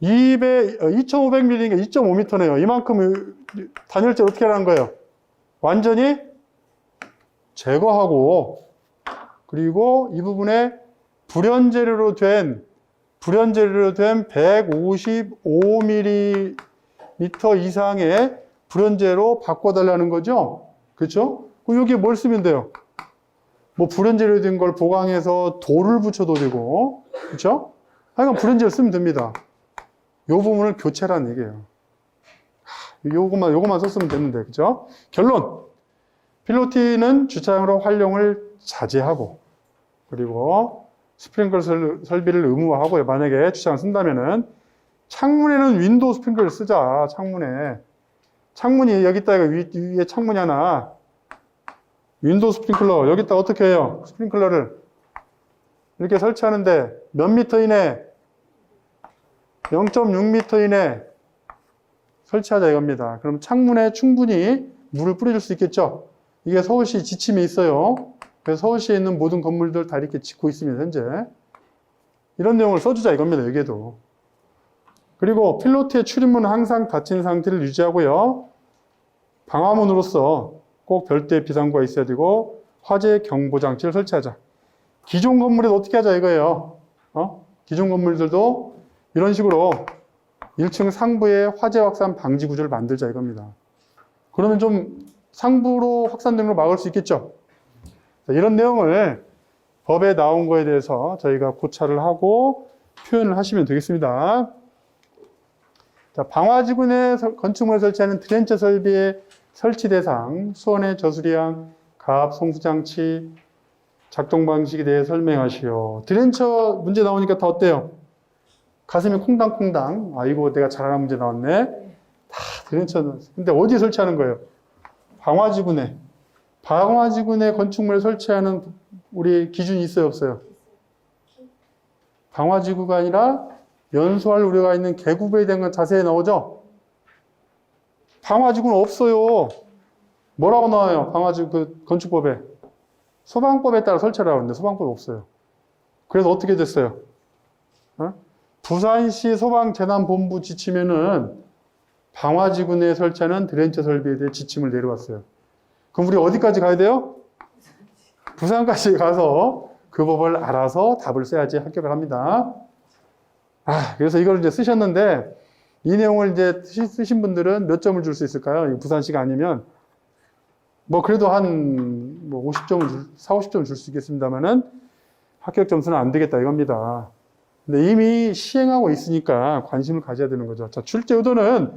2500mm니까 2.5m네요. 이만큼 단열재 어떻게 하라는 거예요? 완전히 제거하고, 그리고 이 부분에 불연재료로 된 155mm 이상의 불연재로 바꿔달라는 거죠? 그렇죠? 그럼 여기에 뭘 쓰면 돼요? 불연재료 된 걸 보강해서 돌을 붙여도 되고, 그렇죠? 하여간 불연재료 쓰면 됩니다. 이 부분을 교체라는 얘기예요. 요것만 썼으면 됐는데, 그렇죠? 결론. 필로티는 주차장으로 활용을 자제하고, 그리고 스프링클러 설비를 의무화하고요. 만약에 주차장 쓴다면은 창문에는 윈도우 스프링클러를 쓰자. 창문에. 창문이 여기 있다가 위에 창문이 하나 윈도우 스프링클러 여기다 어떻게 해요? 스프링클러를 이렇게 설치하는데 몇 미터 이내? 0.6m 이내 설치하자 이겁니다. 그럼 창문에 충분히 물을 뿌려줄 수 있겠죠? 이게 서울시 지침에 있어요. 그래서 서울시에 있는 모든 건물들 다 이렇게 짓고 있습니다, 현재. 이런 내용을 써주자 이겁니다, 여기에도. 그리고 필로티의 출입문은 항상 닫힌 상태를 유지하고요. 방화문으로서 꼭 별도의 비상구가 있어야 되고 화재 경보 장치를 설치하자. 기존 건물에도 어떻게 하자 이거예요. 기존 건물들도 이런 식으로 1층 상부에 화재 확산 방지 구조를 만들자 이겁니다. 그러면 좀 상부로 확산되는 걸 막을 수 있겠죠. 자, 이런 내용을 법에 나온 거에 대해서 저희가 고찰을 하고 표현을 하시면 되겠습니다. 자, 방화지구 내 건축물에 설치하는 드렌처 설비의 설치 대상, 수원의 저수량, 가압 송수장치, 작동 방식에 대해 설명하시오. 드렌처 문제 나오니까 다 어때요? 가슴이 콩당콩당. 아이고, 내가 잘하는 문제 나왔네. 다 드렌처. 근데 어디에 설치하는 거예요? 방화지구 내. 방화지구 내 건축물에 설치하는 우리 기준이 있어요, 없어요? 방화지구가 아니라 연소할 우려가 있는 계급에 대한 건 자세히 나오죠? 방화지구는 없어요. 뭐라고 나와요? 방화지구 건축법에. 소방법에 따라 설치하라고 하는데 소방법 없어요. 그래서 어떻게 됐어요? 부산시 소방재난본부 지침에는 방화지구 내에 설치하는 드렌처 설비에 대해 지침을 내려왔어요. 그럼 우리 어디까지 가야 돼요? 부산까지 가서 그 법을 알아서 답을 써야지 합격을 합니다. 그래서 이걸 이제 쓰셨는데 이 내용을 이제 쓰신 분들은 몇 점을 줄 수 있을까요? 부산시가 아니면 뭐 그래도 한 50점을 50점 줄 수 있겠습니다만은 합격 점수는 안 되겠다 이겁니다. 근데 이미 시행하고 있으니까 관심을 가져야 되는 거죠. 자, 출제 의도는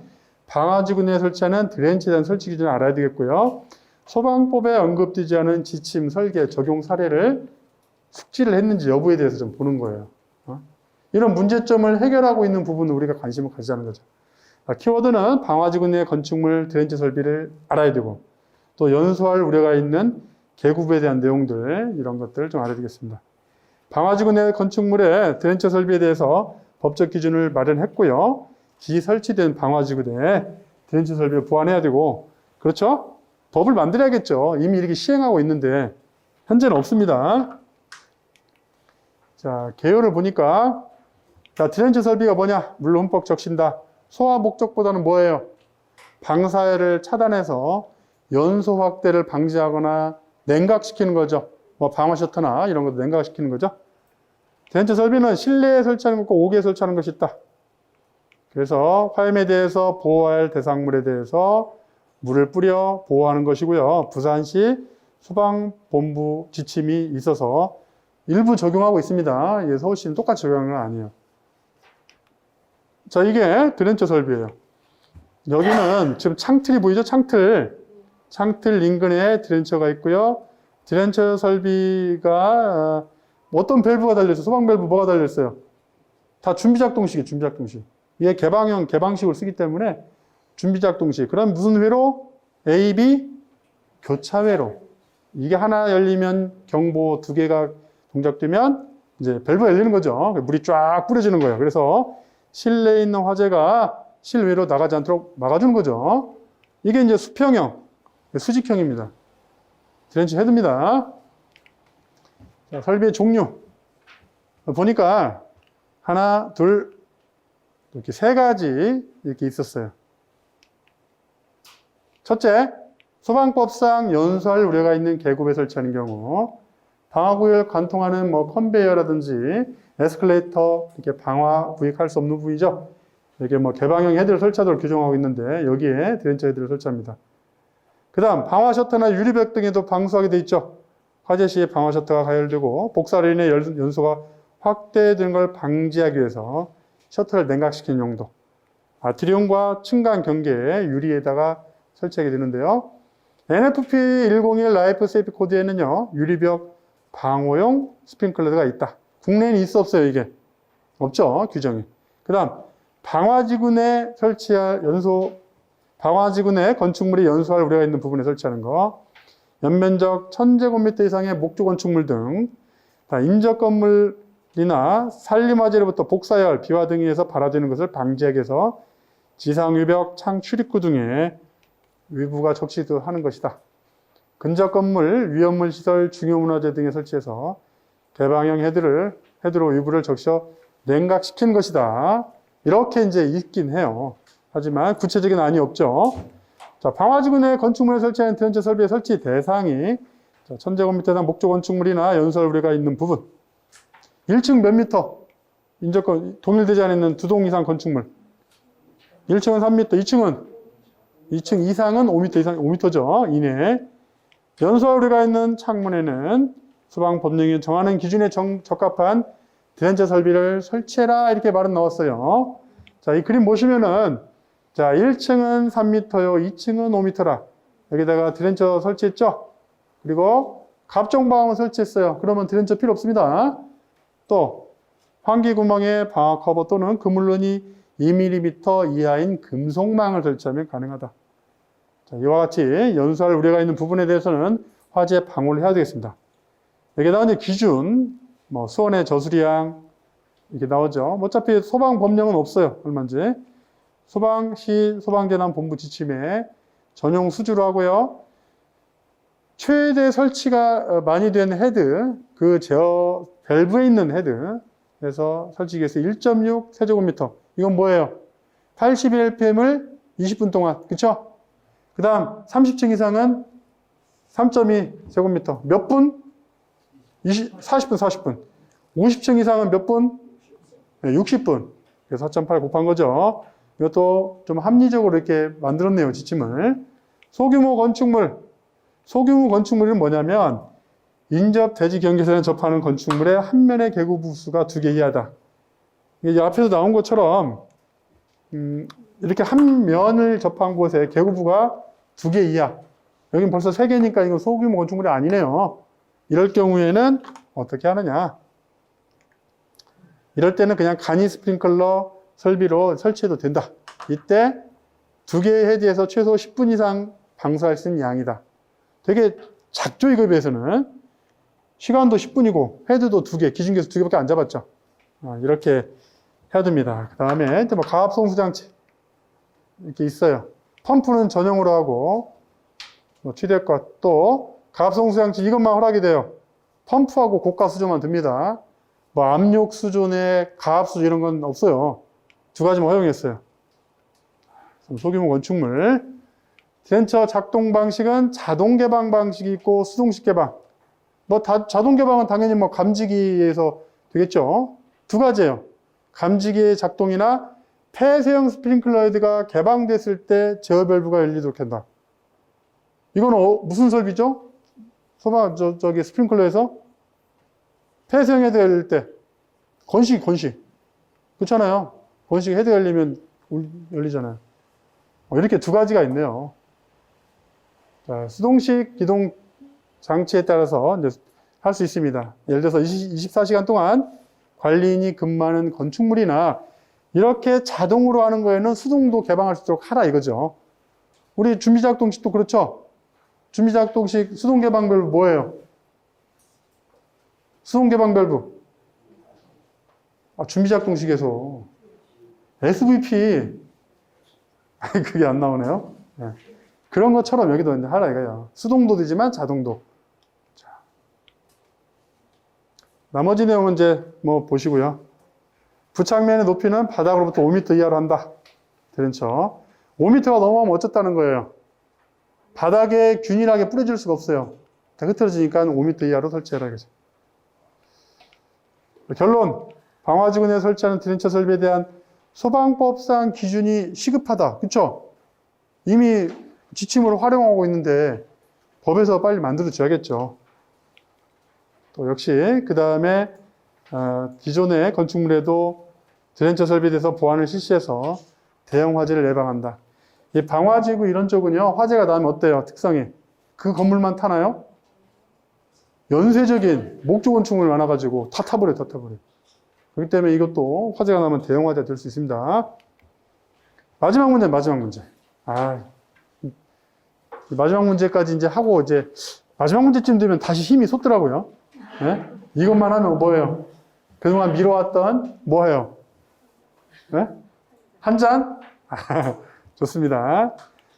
방화지구 내에 설치하는 드렌처에 대한 설치 기준을 알아야 되겠고요. 소방법에 언급되지 않은 지침, 설계, 적용 사례를 숙지를 했는지 여부에 대해서 좀 보는 거예요. 이런 문제점을 해결하고 있는 부분을 우리가 관심을 가지자는 거죠. 키워드는 방화지구 내 건축물 드렌처 설비를 알아야 되고 또 연소할 우려가 있는 계급에 대한 내용들 이런 것들을 좀 알아야 되겠습니다. 방화지구 내 건축물의 드렌처 설비에 대해서 법적 기준을 마련했고요. 기설치된 방화지구 내에 드렌처 설비를 보완해야 되고 그렇죠? 법을 만들어야겠죠. 이미 이렇게 시행하고 있는데 현재는 없습니다. 자, 개요를 보니까 자, 드렌처 설비가 뭐냐? 물로 흠뻑 적신다. 소화 목적보다는 뭐예요? 방사회를 차단해서 연소 확대를 방지하거나 냉각시키는 거죠. 뭐 방화 셔터나 이런 것도 냉각시키는 거죠. 드렌처 설비는 실내에 설치하는 것과 옥외에 설치하는 것이 있다. 그래서 화염에 대해서 보호할 대상물에 대해서 물을 뿌려 보호하는 것이고요. 부산시 소방본부 지침이 있어서 일부 적용하고 있습니다. 서울시는 똑같이 적용하는 건 아니에요. 자, 이게 드렌처 설비예요. 여기는 지금 창틀이 보이죠? 창틀 인근에 드렌처가 있고요. 드렌처 설비가 어떤 밸브가 달려있어요? 소방 밸브 뭐가 달려있어요? 다 준비작동식이에요. 준비작동식. 이게 개방식으로 쓰기 때문에 준비작동식. 그럼 무슨 회로? A, B 교차회로. 이게 하나 열리면 경보 2개가 동작되면 이제 밸브가 열리는 거죠. 물이 쫙 뿌려지는 거예요. 그래서 실내에 있는 화재가 실외로 나가지 않도록 막아주는 거죠. 이게 이제 수평형, 수직형입니다. 드렌처 헤드입니다. 자, 설비의 종류. 보니까 하나, 둘, 이렇게 3가지 이렇게 있었어요. 첫째, 소방법상 연소할 우려가 있는 계급에 설치하는 경우 방화구역을 관통하는 컨베이어라든지 에스컬레이터 이렇게 방화 구획할 수 없는 부위죠. 이렇게 개방형 헤드를 설치하도록 규정하고 있는데 여기에 드렌처 헤드를 설치합니다. 그 다음 방화 셔터나 유리벽 등에도 방수하게 돼 있죠. 화재 시에 방화 셔터가 가열되고 복사로 인해 연소가 확대되는 걸 방지하기 위해서 셔터를 냉각시키는 용도. 아트리움과 층간 경계에 유리에다가 설치하게 되는데요. NFP 101 라이프 세이프 코드에는요, 유리벽 방호용 스프링클러가 있다. 국내에는 있어 없어요, 이게? 없죠, 규정이. 그 다음, 방화지구 내 설치할 방화지구 내 건축물이 연소할 우려가 있는 부분에 설치하는 거. 연면적 1000제곱미터 이상의 목조 건축물 등 인접 건물이나 산림화재로부터 복사열, 비와 등에 의해서 발화되는 것을 방지하기 위해서 지상유벽, 창, 출입구 등에 위부가 적시하는 것이다. 근접 건물, 위험물 시설, 중요문화재 등에 설치해서 개방형 헤드로 위부를 적셔 냉각시킨 것이다. 이렇게 이제 있긴 해요. 하지만 구체적인 안이 없죠. 자, 방화지구 내 건축물에 설치하는 드렌처 설비의 설치 대상이 1000제곱미터 이상 목조 건축물이나 연설 우려가 있는 부분. 1층 몇 미터? 인접권 동일되지 않는 두 동 이상 건축물. 1층은 3m, 2층 이상은 5m 이상, 5m죠. 이내. 연소화 우려가 있는 창문에는 소방 법령이 정하는 기준에 적합한 드렌처 설비를 설치해라. 이렇게 말은 나왔어요. 자, 이 그림 보시면은, 자, 1층은 3m요, 2층은 5m라. 여기다가 드렌처 설치했죠? 그리고 갑종방음을 설치했어요. 그러면 드렌처 필요 없습니다. 또, 환기구멍에 방화 커버 또는 그물론이 2mm 이하인 금속망을 설치하면 가능하다. 자, 이와 같이 연소할 우려가 있는 부분에 대해서는 화재 방호를 해야 되겠습니다. 여기다가 이제 기준, 수원의 저수리양, 이렇게 나오죠. 어차피 소방 법령은 없어요. 얼마인지. 소방시 소방재난본부 지침에 전용 수주로 하고요. 최대 설치가 많이 된 헤드, 그 제어 밸브에 있는 헤드에서 설치기 위해서 1.6 세제곱미터. 이건 뭐예요? 82rpm을 20분 동안. 그쵸? 그 다음 30층 이상은 3.2 제곱미터. 몇 분? 40분. 50층 이상은 몇 분? 네, 60분. 그래서 4.8 곱한 거죠. 이것도 좀 합리적으로 이렇게 만들었네요, 지침을. 소규모 건축물은 뭐냐면, 인접 대지 경계선에 접하는 건축물의 한 면의 개구 부수가 2개 이하다. 이게 앞에서 나온 것처럼, 이렇게 한 면을 접한 곳에 개구부가 2개 이하. 여긴 벌써 3개니까 이건 소규모 건축물이 아니네요. 이럴 경우에는 어떻게 하느냐. 이럴 때는 그냥 간이 스프링클러 설비로 설치해도 된다. 이때 2개의 헤드에서 최소 10분 이상 방수할 수 있는 양이다. 되게 작죠, 이거에 비해서는. 시간도 10분이고 헤드도 2개, 기준계수 2개밖에 안 잡았죠. 이렇게 해야 됩니다. 그 다음에 가압송수장치 이렇게 있어요. 펌프는 전용으로 하고 취대껏 또 가압송수장치 이것만 허락이 돼요. 펌프하고 고가 수조만 듭니다. 압력 수조내 가압 수조 이런 건 없어요. 2가지만 허용했어요. 소규모 건축물. 드렌처 작동 방식은 자동 개방 방식이 있고 수동식 개방. 자동 개방은 당연히 감지기에서 되겠죠. 2가지예요. 감지기의 작동이나 폐쇄형 스프링클러 헤드가 개방됐을 때 제어 밸브가 열리도록 한다. 이건 무슨 설비죠? 스프링클러에서 폐쇄형 헤드 열릴 때 건식 그렇잖아요. 건식 헤드 열리면 열리잖아요. 이렇게 2가지가 있네요. 자, 수동식 기동 장치에 따라서 할 수 있습니다. 예를 들어서 24시간 동안 관리인이 근무하는 건축물이나 이렇게 자동으로 하는 거에는 수동도 개방할 수 있도록 하라 이거죠. 우리 준비작동식도 그렇죠. 준비작동식 수동 개방 밸브 뭐예요? 수동 개방 밸브. 준비작동식에서 SVP. 그게 안 나오네요. 네. 그런 것처럼 여기도 이제 하라 이거예요. 수동도 되지만 자동도. 자. 나머지 내용은 이제 보시고요. 부착면의 높이는 바닥으로부터 5m 이하로 한다. 드렌처. 5m가 넘어가면 어쨌다는 거예요. 바닥에 균일하게 뿌려질 수가 없어요. 다 흐트러지니까 5m 이하로 설치해라 이거죠. 결론. 방화지구 내에 설치하는 드렌처 설비에 대한 소방법상 기준이 시급하다. 그쵸? 이미 지침으로 활용하고 있는데 법에서 빨리 만들어줘야겠죠. 또 역시 그 다음에 기존의 건축물에도 드렌처 설비에 대해서 보완을 실시해서 대형 화재를 예방한다. 이 방화지구 이런 쪽은요, 화재가 나면 어때요? 특성이. 그 건물만 타나요? 연쇄적인 목조 건축물 많아가지고 다 타버려요. 그렇기 때문에 이것도 화재가 나면 대형 화재가 될 수 있습니다. 마지막 문제. 마지막 문제까지 이제 하고 이제 마지막 문제쯤 되면 다시 힘이 솟더라고요. 네? 이것만 하면 뭐예요? 그동안 미뤄왔던 뭐예요? 네? 한 잔? 좋습니다.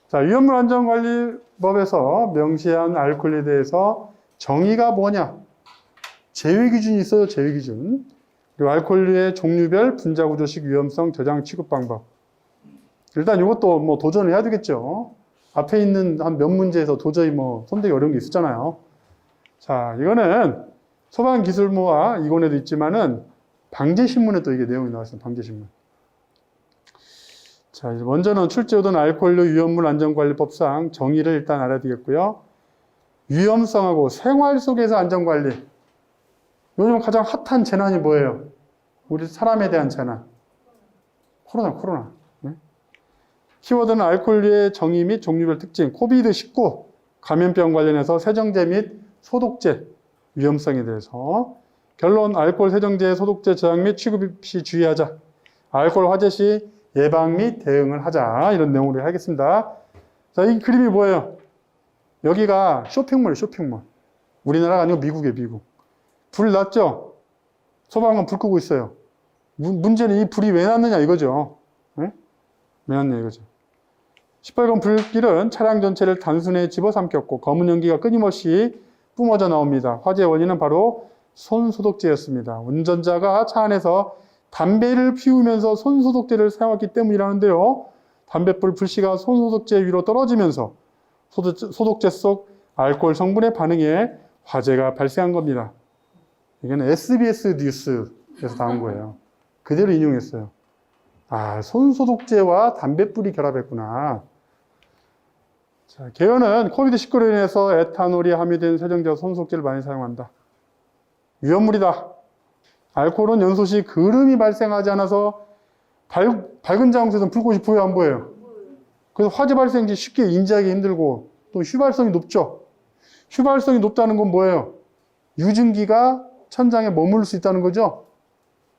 자, 위험물 안전관리법에서 명시한 알코올에 대해서 정의가 뭐냐? 제외 기준이 있어요, 제외 기준. 그리고 알코올류의 종류별 분자구조식 위험성 저장 취급 방법. 일단 이것도 뭐 도전을 해야 되겠죠. 앞에 있는 한 몇 문제에서 도저히 뭐 손대기 어려운 게 있었잖아요. 자, 이거는 소방기술모와 이권에도 있지만은 방제신문에 또 이게 내용이 나왔어요. 방제신문. 자, 먼저는 출제오던 알코올류 위험물 안전관리법상 정의를 일단 알아야 되겠고요. 위험성하고 생활 속에서 안전관리. 요즘 가장 핫한 재난이 뭐예요? 우리 사람에 대한 재난. 코로나. 네? 키워드는 알코올류의 정의 및 종류별 특징, 코비드19 감염병 관련해서 세정제 및 소독제 위험성에 대해서 결론, 알코올 세정제, 소독제 저장 및 취급 시 주의하자. 알코올 화재 시 예방 및 대응을 하자. 이런 내용으로 하겠습니다. 자, 이 그림이 뭐예요? 여기가 쇼핑몰이에요, 쇼핑몰. 우리나라가 아니고 미국이에요, 미국. 불 났죠? 소방관 불 끄고 있어요. 문제는 이 불이 왜 났느냐 이거죠. 네? 왜 났냐 이거죠. 시뻘건 불길은 차량 전체를 단순히 집어삼켰고 검은 연기가 끊임없이 뿜어져 나옵니다. 화재의 원인은 바로 손소독제였습니다. 운전자가 차 안에서 담배를 피우면서 손소독제를 사용했기 때문이라는데요. 담뱃불 불씨가 손소독제 위로 떨어지면서 소독제 속 알코올 성분에 반응해 화재가 발생한 겁니다. 이거는 SBS 뉴스에서 나온 거예요. 그대로 인용했어요. 아, 손소독제와 담뱃불이 결합했구나. 자, 개요는 코비드19로 인해서 에탄올이 함유된 세정제와 손소독제를 많이 사용한다. 위험물이다. 알코올은 연소 시 그름이 발생하지 않아서 밝은 장소에서는 불꽃이 보여 안 보여요? 그래서 화재 발생 시 쉽게 인지하기 힘들고 또 휘발성이 높죠. 휘발성이 높다는 건 뭐예요? 유증기가 천장에 머물 수 있다는 거죠.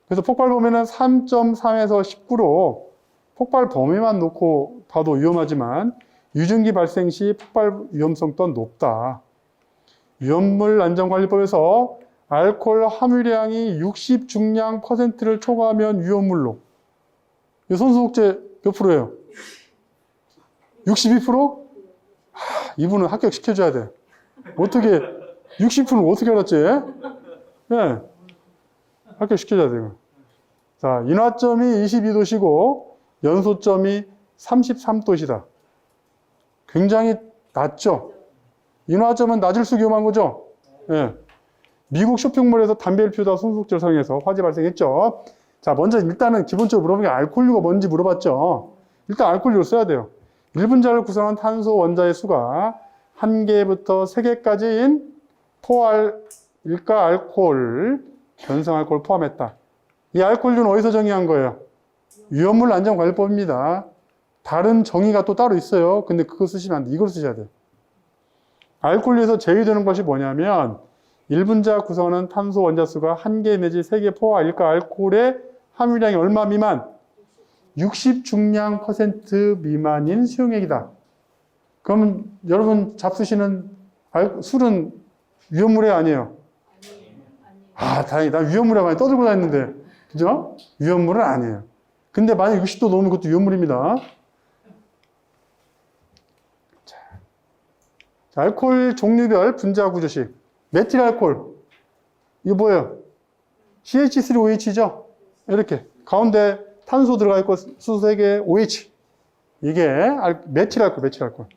그래서 폭발 범위는 3.3에서 19로 폭발 범위만 놓고 봐도 위험하지만 유증기 발생 시 폭발 위험성 또한 높다. 위험물 안전관리법에서 알코올 함유량이 60 중량 %를 초과하면 위험물로. 이 손소독제 몇 프로예요? 62%? 이분은 합격시켜줘야 돼. 어떻게 60%를 어떻게 알았지? 네. 합격시켜줘야 돼요. 자, 인화점이 22도시고 연소점이 33도시다. 굉장히 낮죠? 인화점은 낮을수록 위험한 거죠? 네. 미국 쇼핑몰에서 담배를 피우다 손소독제를 사용해서 화재 발생했죠. 자, 먼저 일단은 기본적으로 물어본 게 알코올류가 뭔지 물어봤죠. 일단 알코올류를 써야 돼요. 1분자를 구성한 탄소 원자의 수가 1개부터 3개까지인 포알일가 알코올, 변성 알코올을 포함했다. 이 알코올류는 어디서 정의한 거예요? 위험물 안전관리법입니다. 다른 정의가 또 따로 있어요. 근데 그거 쓰시면 안 돼. 이걸 쓰셔야 돼요. 알코올류에서 제외되는 것이 뭐냐면 1분자 구성하는 탄소 원자수가 1개 내지 3개 포알일가 알코올의 함유량이 얼마 미만? 60 중량 % 미만인 수용액이다. 그러면 여러분 잡수시는 술은 위험물이 아니에요? 아, 다행이다. 위험물에 많이 떠들고 다녔는데. 그죠? 위험물은 아니에요. 근데 만약 60도 넘으면 그것도 위험물입니다. 자, 알코올 종류별 분자 구조식. 메틸 알코올. 이거 뭐예요? CH3OH죠? 이렇게. 가운데 탄소 들어가 있고 수소 3개 OH. 이게 메틸 알코올, 메틸 알코올.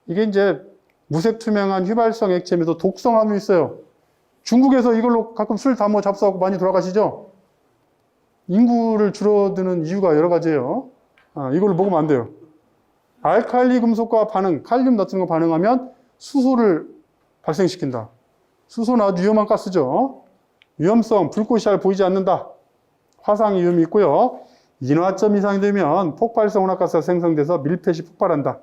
이게 이제 무색 투명한 휘발성 액체면서 독성함이 있어요. 중국에서 이걸로 가끔 술 담아 잡수하고 많이 돌아가시죠? 인구를 줄어드는 이유가 여러 가지예요. 이걸로 먹으면 안 돼요. 알칼리 금속과 반응, 칼륨 같은 거 반응하면 수소를 발생시킨다. 수소는 아주 위험한 가스죠. 위험성, 불꽃이 잘 보이지 않는다. 화상 위험이 있고요. 인화점 이상이 되면 폭발성 온화가스가 생성돼서 밀폐시 폭발한다.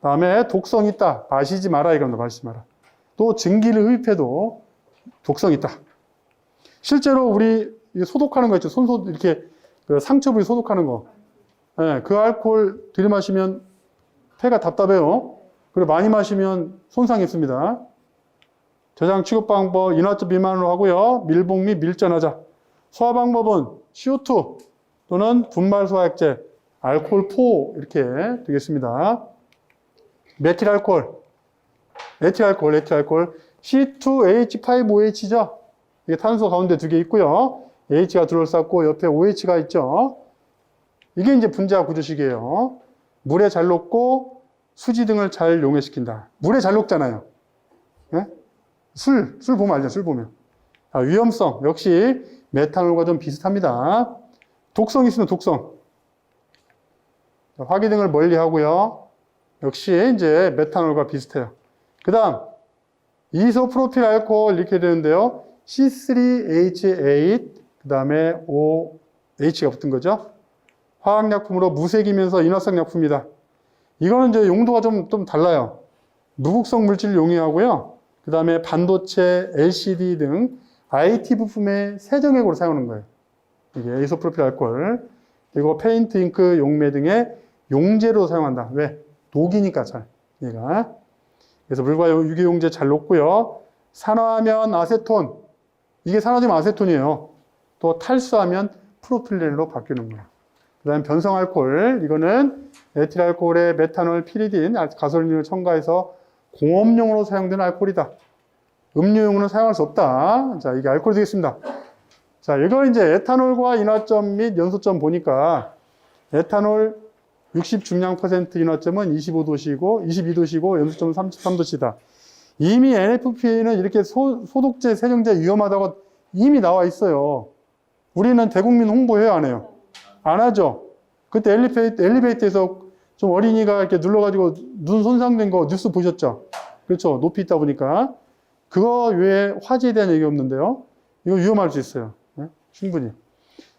다음에 독성이 있다. 마시지 마라 이겁니다. 마시지 마라. 또 증기를 흡입해도 독성이 있다. 실제로 우리 소독하는 거 있죠. 손소 이렇게 상처 부위 소독하는 거. 네, 그 알코올 들이마시면 폐가 답답해요. 그리고 많이 마시면 손상이 있습니다. 저장 취급 방법 인화점 미만으로 하고요. 밀봉 및 밀전하자. 소화 방법은 CO2 또는 분말 소화액제, 알코올 포 이렇게 되겠습니다. 메틸알코올, 에틸알코올, C2H5OH죠. 이게 탄소 가운데 두 개 있고요. H가 둘러쌌고 옆에 OH가 있죠. 이게 이제 분자 구조식이에요. 물에 잘 녹고 수지 등을 잘 용해시킨다. 물에 잘 녹잖아요. 네? 술 보면 알죠? 술 보면. 위험성 역시 메탄올과 좀 비슷합니다. 독성 있으면 독성. 화기 등을 멀리 하고요. 역시 이제 메탄올과 비슷해요. 그 다음 이소프로필 알코올 이렇게 되는데요. C3H8 그 다음에 OH가 붙은 거죠. 화학약품으로 무색이면서 인화성 약품이다. 이거는 이제 용도가 좀 달라요. 무극성 물질을 용이하고요. 그 다음에 반도체, LCD 등 IT 부품의 세정액으로 사용하는 거예요. 이게 이소프로필 알코올. 그리고 페인트, 잉크, 용매 등의 용제로 사용한다. 왜? 녹이니까 잘. 얘가. 그래서 물과 유기용제 잘 녹고요. 산화하면 아세톤. 이게 산화되면 아세톤이에요. 또 탈수하면 프로필렌으로 바뀌는 거예요. 그 다음에 변성 알코올. 이거는 에틸알코올에 메탄올, 피리딘, 가솔린을 첨가해서 공업용으로 사용되는 알코올이다. 음료용으는 사용할 수 없다. 자, 이게 알코올이 되겠습니다. 자, 이거 이제 에탄올과 인화점 및 연소점 보니까 에탄올 60 중량 퍼센트 인화점은 25도씨고 22도씨고 연소점은 33도씨다. 이미 NFP는 이렇게 소독제, 세정제 위험하다고 이미 나와 있어요. 우리는 대국민 홍보해요, 안 해요? 안 하죠. 그때 엘리베이터에서 좀 어린이가 이렇게 눌러가지고 눈 손상된 거 뉴스 보셨죠? 그렇죠. 높이 있다 보니까. 그거 외에 화재에 대한 얘기 없는데요. 이거 위험할 수 있어요. 네? 충분히.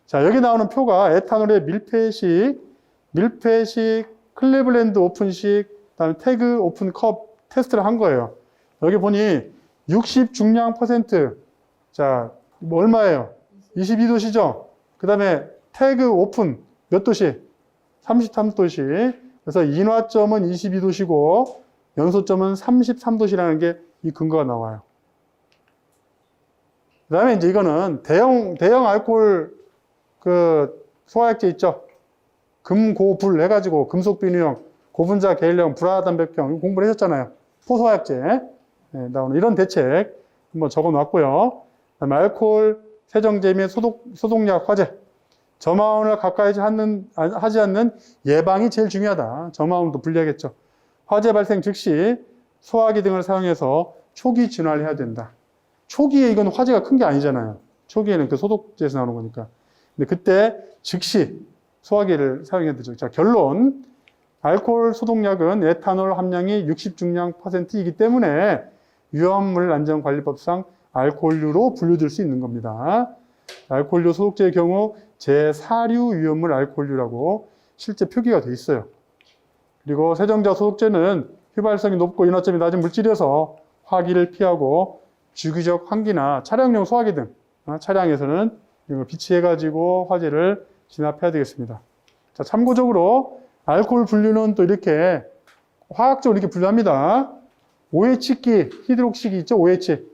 자, 여기 나오는 표가 에탄올의 밀폐식, 클리블랜드 오픈식, 그다음에 태그 오픈 컵 테스트를 한 거예요. 여기 보니 60 중량 퍼센트. 자, 뭐 얼마예요? 22도씨죠? 그 다음에 태그 오픈 몇 도씨? 33도씨. 그래서 인화점은 22도씨고 연소점은 33도씨라는 게 이 근거가 나와요. 그 다음에 이제 이거는 대형 알코올 그 소화액제 있죠? 금고불 해가지고 금속 비누형, 고분자 계일형, 불화단백형 공부를 하셨잖아요. 포소화액제 네, 나오는 이런 대책 한번 적어놨고요. 그다음에 알코올 세정제 및 소독약 화재, 저마운을 가까이 하지 않는 예방이 제일 중요하다. 저마운도 불리하겠죠. 화재 발생 즉시 소화기 등을 사용해서 초기 진화를 해야 된다. 초기에 이건 화재가 큰 게 아니잖아요. 초기에는 그 소독제에서 나오는 거니까. 근데 그때 즉시 소화기를 사용해야 되죠. 자, 결론. 알코올 소독약은 에탄올 함량이 60 중량 %이기 때문에 위험물 안전관리법상 알코올류로 분류될 수 있는 겁니다. 알코올류 소독제의 경우 제4류 위험물 알코올류라고 실제 표기가 돼 있어요. 그리고 세정자 소독제는 휘발성이 높고 인화점이 낮은 물질이어서 화기를 피하고 주기적 환기나 차량용 소화기 등 차량에서는 이걸 비치해가지고 화재를 진압해야 되겠습니다. 자, 참고적으로 알코올 분류는 또 이렇게 화학적으로 이렇게 분류합니다. OH기, 히드록식이 있죠? OH.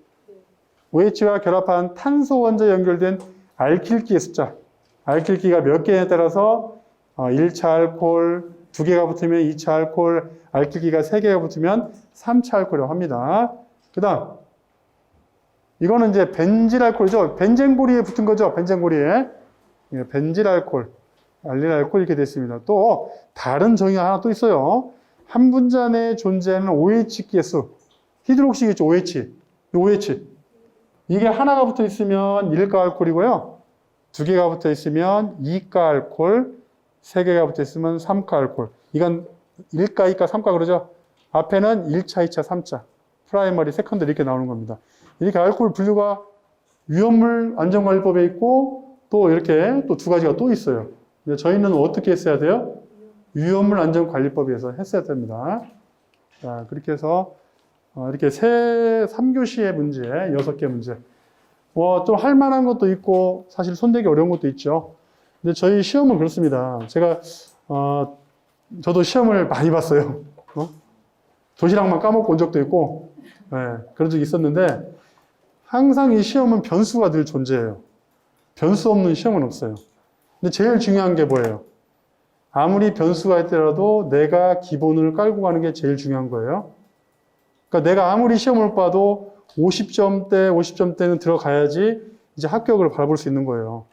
OH와 결합한 탄소 원자 연결된 알킬기의 숫자. 알킬기가 몇 개에 따라서 1차 알코올 2개가 붙으면 2차 알코올, 알킬기가 3개가 붙으면 3차 알코올이라고 합니다. 그 다음 이거는 이제 벤질 알코올이죠. 벤젠고리에 붙은 거죠. 벤젠고리에. 벤질 알코올, 알릴 알코올 이렇게 됐습니다. 또 다른 정의가 하나 또 있어요. 한 분자 내에 존재하는 OH기의 수. 히드록식이죠. OH. OH. 이게 하나가 붙어 있으면 1가 알코올이고요. 2개가 붙어 있으면 2가 알코올, 3개가 붙어 있으면 3가 알코올. 이건 1가, 2가, 3가 그러죠. 앞에는 1차, 2차, 3차. 프라이머리, 세컨더리 이렇게 나오는 겁니다. 이렇게 알코올 분류가 위험물 안전관리법에 있고 또 이렇게 또 2가지가 또 있어요. 근데 저희는 어떻게 했어야 돼요? 위험물 안전관리법에서 했어야 됩니다. 자, 그렇게 해서 이렇게 3교시의 문제, 6개 문제. 좀 할 만한 것도 있고 사실 손대기 어려운 것도 있죠. 근데 저희 시험은 그렇습니다. 제가 저도 시험을 많이 봤어요. 도시락만 까먹고 온 적도 있고, 예, 그런 적이 있었는데, 항상 이 시험은 변수가 늘 존재해요. 변수 없는 시험은 없어요. 근데 제일 중요한 게 뭐예요? 아무리 변수가 있더라도 내가 기본을 깔고 가는 게 제일 중요한 거예요. 그러니까 내가 아무리 시험을 봐도 50점대는 들어가야지 이제 합격을 바라볼 수 있는 거예요.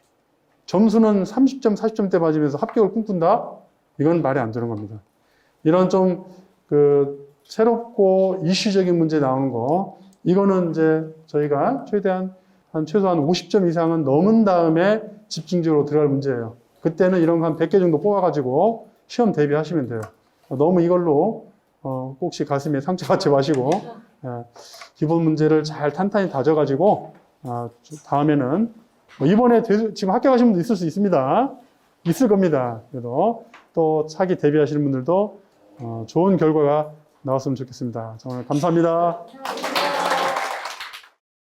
점수는 30점, 40점대 맞으면서 합격을 꿈꾼다? 이건 말이 안 되는 겁니다. 이런 좀 새롭고 이슈적인 문제 나오는 거, 이거는 이제 저희가 최소한 50점 이상은 넘은 다음에 집중적으로 들어갈 문제예요. 그때는 이런 거 한 100개 정도 뽑아가지고 시험 대비하시면 돼요. 너무 이걸로 혹시 가슴에 상처 받지 마시고 기본 문제를 잘 탄탄히 다져가지고 다음에는 이번에 지금 합격하신 분도 있을 수 있습니다. 있을 겁니다. 그래도 또 차기 대비하시는 분들도 좋은 결과가 나왔으면 좋겠습니다. 정말 감사합니다.